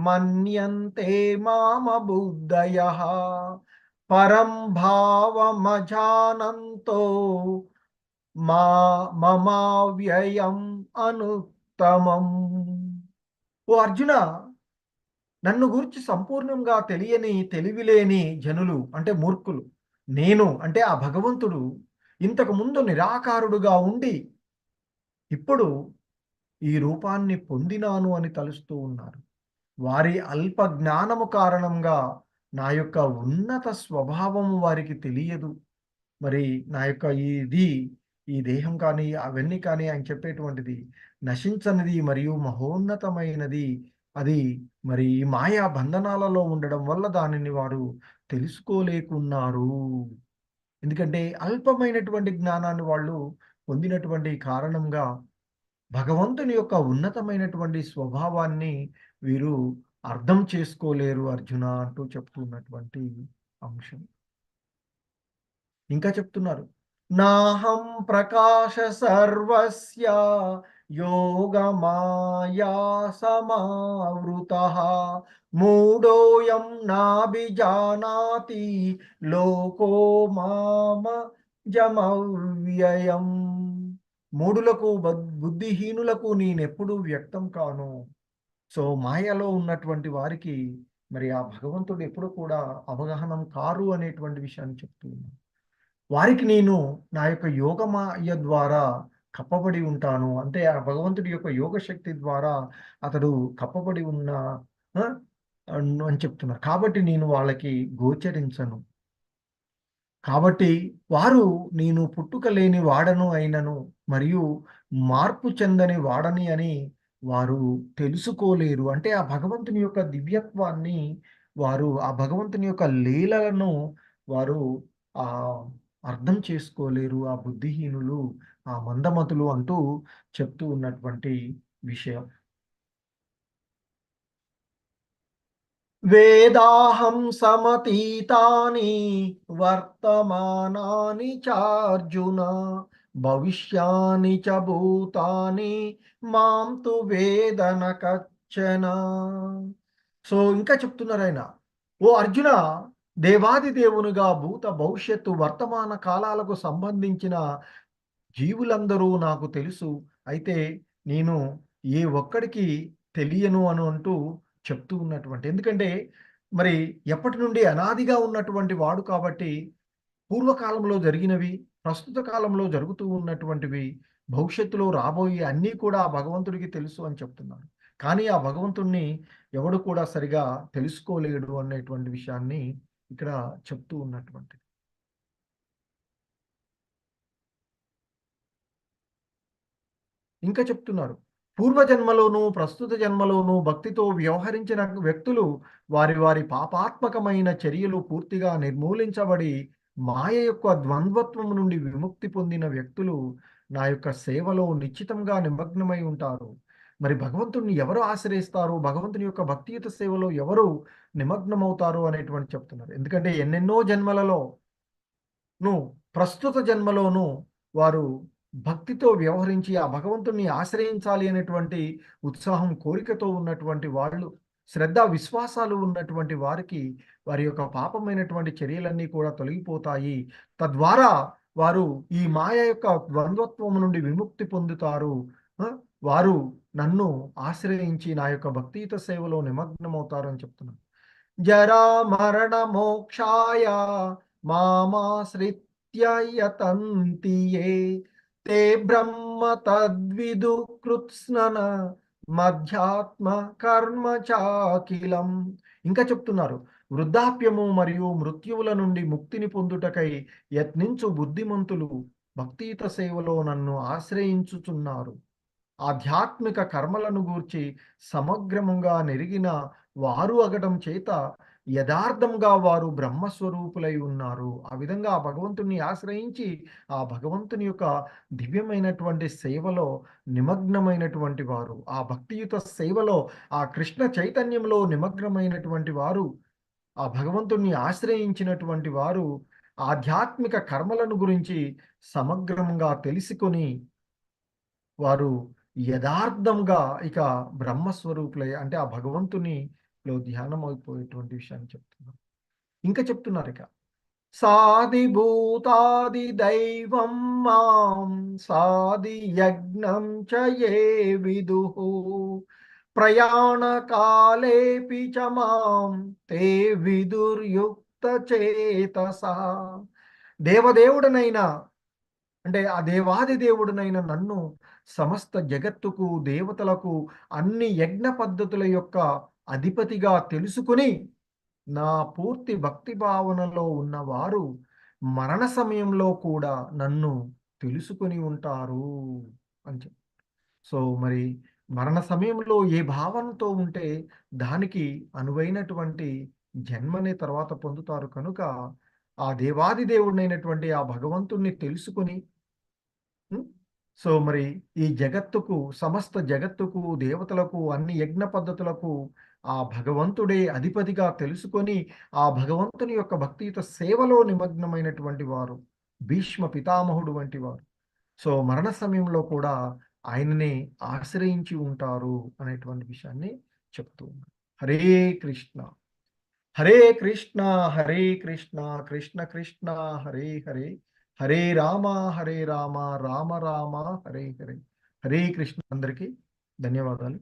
మన్యంతే మామబుద్ధయః పరం భావమజానంతో మా మమావ్యయం అనుత్తమం. ఓ అర్జున, నన్ను గూర్చి సంపూర్ణంగా తెలియని తెలివిలేని జనులు అంటే మూర్ఖులు. నేను అంటే ఆ భగవంతుడు ఇంతకు ముందు నిరాకారుడుగా ఉండి ఇప్పుడు ఈ రూపాన్ని పొందినాను అని తలుస్తూ ఉన్నారు. వారి అల్ప జ్ఞానము కారణంగా నా యొక్క ఉన్నత స్వభావము వారికి తెలియదు. మరి నా యొక్క ఈ దేహం కానీ, అవన్నీ కానీ ఆయన చెప్పేటువంటిది నశించనిది మరియు మహోన్నతమైనది. అది మరి ఈ మాయా బంధనాలలో ఉండడం వల్ల దానిని వారు తెలుసుకోలేకున్నారు. ఎందుకంటే అల్పమైనటువంటి జ్ఞానాన్ని వాళ్ళు పొందినటువంటి కారణంగా భగవంతుని యొక్క ఉన్నతమైనటువంటి స్వభావాన్ని వీరు అర్థం చేసుకోలేరు అర్జున అంటూ చెప్తున్నటువంటి అంశం. ఇంకా చెప్తున్నారు. నాహం ప్రకాశ సర్వస్య యోగమాయా సమావృతః మూఢోయం నాభిజానాతి లోకో మామ జమవ్యయం. మూఢులకు బుద్ధిహీనులకు నేనెప్పుడూ వ్యక్తం కాను. సో, మాయలో ఉన్నటువంటి వారికి మరి ఆ భగవంతుడు ఎప్పుడు కూడా అవగాహనం కారు అనేటువంటి విషయాన్ని చెప్తూ ఉన్నాను. వారికి నేను నా యొక్క యోగమాయ ద్వారా కప్పబడి ఉంటాను. అంటే ఆ భగవంతుడి యొక్క యోగ శక్తి ద్వారా అతడు కప్పబడి ఉన్న ఆ! అని చెప్తున్నారు. కాబట్టి నేను వాళ్ళకి గోచరించను. కాబట్టి వారు నేను పుట్టుక లేని వాడను అయినను మరియు మార్పు చెందని వాడని అని వారు తెలుసుకోలేరు. అంటే ఆ భగవంతుని యొక్క దివ్యత్వాన్ని వారు ఆ భగవంతుని యొక్క లీలలను వారు ఆహ్, అర్థం చేసుకోలేరు. ఆ బుద్ధిహీనులు, ఆ మందమతులు అంటూ చెప్తూ ఉన్నటువంటి విషయం. వేదాహం సమతీతాని వర్తమానాని చార్జున భవిష్యాని చ భూతాని మాం తు వేదన కచ్చన. సో, ఇంకా చెప్తున్నారాయన. ఓ అర్జున, దేవాది దేవునిగా భూత భవిష్యత్తు వర్తమాన కాలాలకు సంబంధించిన జీవులందరూ నాకు తెలుసు. అయితే నేను ఏ ఒక్కడికి తెలియను అని అంటూ చెప్తూ ఉన్నటువంటి ఎందుకంటే మరి ఎప్పటి నుండి అనాదిగా ఉన్నటువంటి వాడు కాబట్టి పూర్వకాలంలో జరిగినవి, ప్రస్తుత కాలంలో జరుగుతూ ఉన్నటువంటివి, భవిష్యత్తులో రాబోయే అన్నీ కూడా ఆ భగవంతుడికి తెలుసు అని చెప్తున్నారు. కానీ ఆ భగవంతుడిని ఎవడు కూడా సరిగా తెలుసుకోలేడు అనేటువంటి విషయాన్ని ఇక్కడ చెప్తూ ఉన్నటువంటిది. ఇంకా చెప్తున్నారు. పూర్వజన్మలోనూ, ప్రస్తుత జన్మలోనూ భక్తితో వ్యవహరించిన వ్యక్తులు వారి పాపాత్మకమైన చర్యలు పూర్తిగా నిర్మూలించబడి, మాయ యొక్క ద్వంద్వత్వం నుండి విముక్తి పొందిన వ్యక్తులు నా యొక్క సేవలో నిశ్చితంగా నిమగ్నమై ఉంటారు. మరి భగవంతుడిని ఎవరు ఆశ్రయిస్తారు, భగవంతుని యొక్క భక్తియుత సేవలో ఎవరు నిమగ్నమవుతారు అనేటువంటి చెప్తున్నారు. ఎందుకంటే ఎన్నెన్నో జన్మలలో ప్రస్తుత జన్మలోనూ వారు భక్తితో వ్యవహరించి ఆ భగవంతుణ్ణి ఆశ్రయించాలి అనేటువంటి ఉత్సాహం, కోరికతో ఉన్నటువంటి వాళ్ళు, శ్రద్ధ విశ్వాసాలు ఉన్నటువంటి వారికి వారి యొక్క పాపమైనటువంటి చర్యలన్నీ కూడా తొలగిపోతాయి. తద్వారా వారు ఈ మాయ యొక్క ద్వంద్వత్వం నుండి విముక్తి పొందుతారు. వారు నన్ను ఆశ్రయించి నా యొక్క భక్తియుత సేవలో నిమగ్నమవుతారు అని చెప్తున్నాను. జరా మరణ మోక్షాయ మామాశ్రిత్య యతంతి యే తే బ్రహ్మ తద్విదు కృత్స్నన మధ్యాత్మ కర్మ చాకిలం. ఇంకా చెప్తున్నారు, వృద్ధాప్యము మరియు మృత్యువుల నుండి ముక్తిని పొందుటకై యత్నించు బుద్ధిమంతులు భక్తియుత సేవలో నన్ను ఆశ్రయించుచున్నారు. ఆధ్యాత్మిక కర్మలను గూర్చి సమగ్రముగా నెరిగిన వారు అగటం చేత యథార్థంగా వారు బ్రహ్మస్వరూపులై ఉన్నారు. ఆ విధంగా ఆ భగవంతుని ఆశ్రయించి ఆ భగవంతుని యొక్క దివ్యమైనటువంటి సేవలో నిమగ్నమైనటువంటి వారు, ఆ భక్తియుత సేవలో ఆ కృష్ణ చైతన్యంలో నిమగ్నమైనటువంటి వారు, ఆ భగవంతుణ్ణి ఆశ్రయించినటువంటి వారు ఆధ్యాత్మిక కర్మలను గురించి సమగ్రంగా తెలుసుకొని వారు యథార్థంగా ఇక బ్రహ్మస్వరూపులై అంటే ఆ భగవంతునిలో ధ్యానం అయిపోయేటువంటి విషయాన్ని చెప్తున్నారు. ఇంకా చెప్తున్నారు ఇక సాది భూతాది దైవం మాం సాది యజ్ఞం చయే విదుహు ప్రయాణ కాలేపి చ మాం తే విదుర్యుక్త చేతసా. దేవదేవుడనైనా అంటే ఆ దేవాది దేవుడునైన నన్ను సమస్త జగత్తుకు, దేవతలకు, అన్ని యజ్ఞ పద్ధతుల యొక్క అధిపతిగా తెలుసుకుని నా పూర్తి భక్తి భావనలో ఉన్నవారు మరణ సమయంలో కూడా నన్ను తెలుసుకుని ఉంటారు అని చెప్పి. సో మరి మరణ సమయంలో ఏ భావనతో ఉంటే దానికి అనువైనటువంటి జన్మని తర్వాత పొందుతారు కనుక ఆ దేవాది దేవుడినైనటువంటి ఆ భగవంతుణ్ణి తెలుసుకుని సో మరి ఈ జగత్తుకు, సమస్త జగత్తుకు, దేవతలకు, అన్ని యజ్ఞ పద్ధతులకు ఆ భగవంతుడే అధిపతిగా తెలుసుకొని ఆ భగవంతుని యొక్క భక్తియుత సేవలో నిమగ్నమైనటువంటి వారు భీష్మ పితామహుడు వంటి వారు సో మరణ సమయంలో కూడా ఆయననే ఆశ్రయించి ఉంటారు అనేటువంటి విషయాన్ని చెప్తూ ఉన్నారు. హరే కృష్ణ హరే కృష్ణ హరే కృష్ణ కృష్ణ కృష్ణ హరే హరే హరే రామ హరే రామ రామ రామ హరే హరే. హరే కృష్ణ. అందరికీ ధన్యవాదాలు.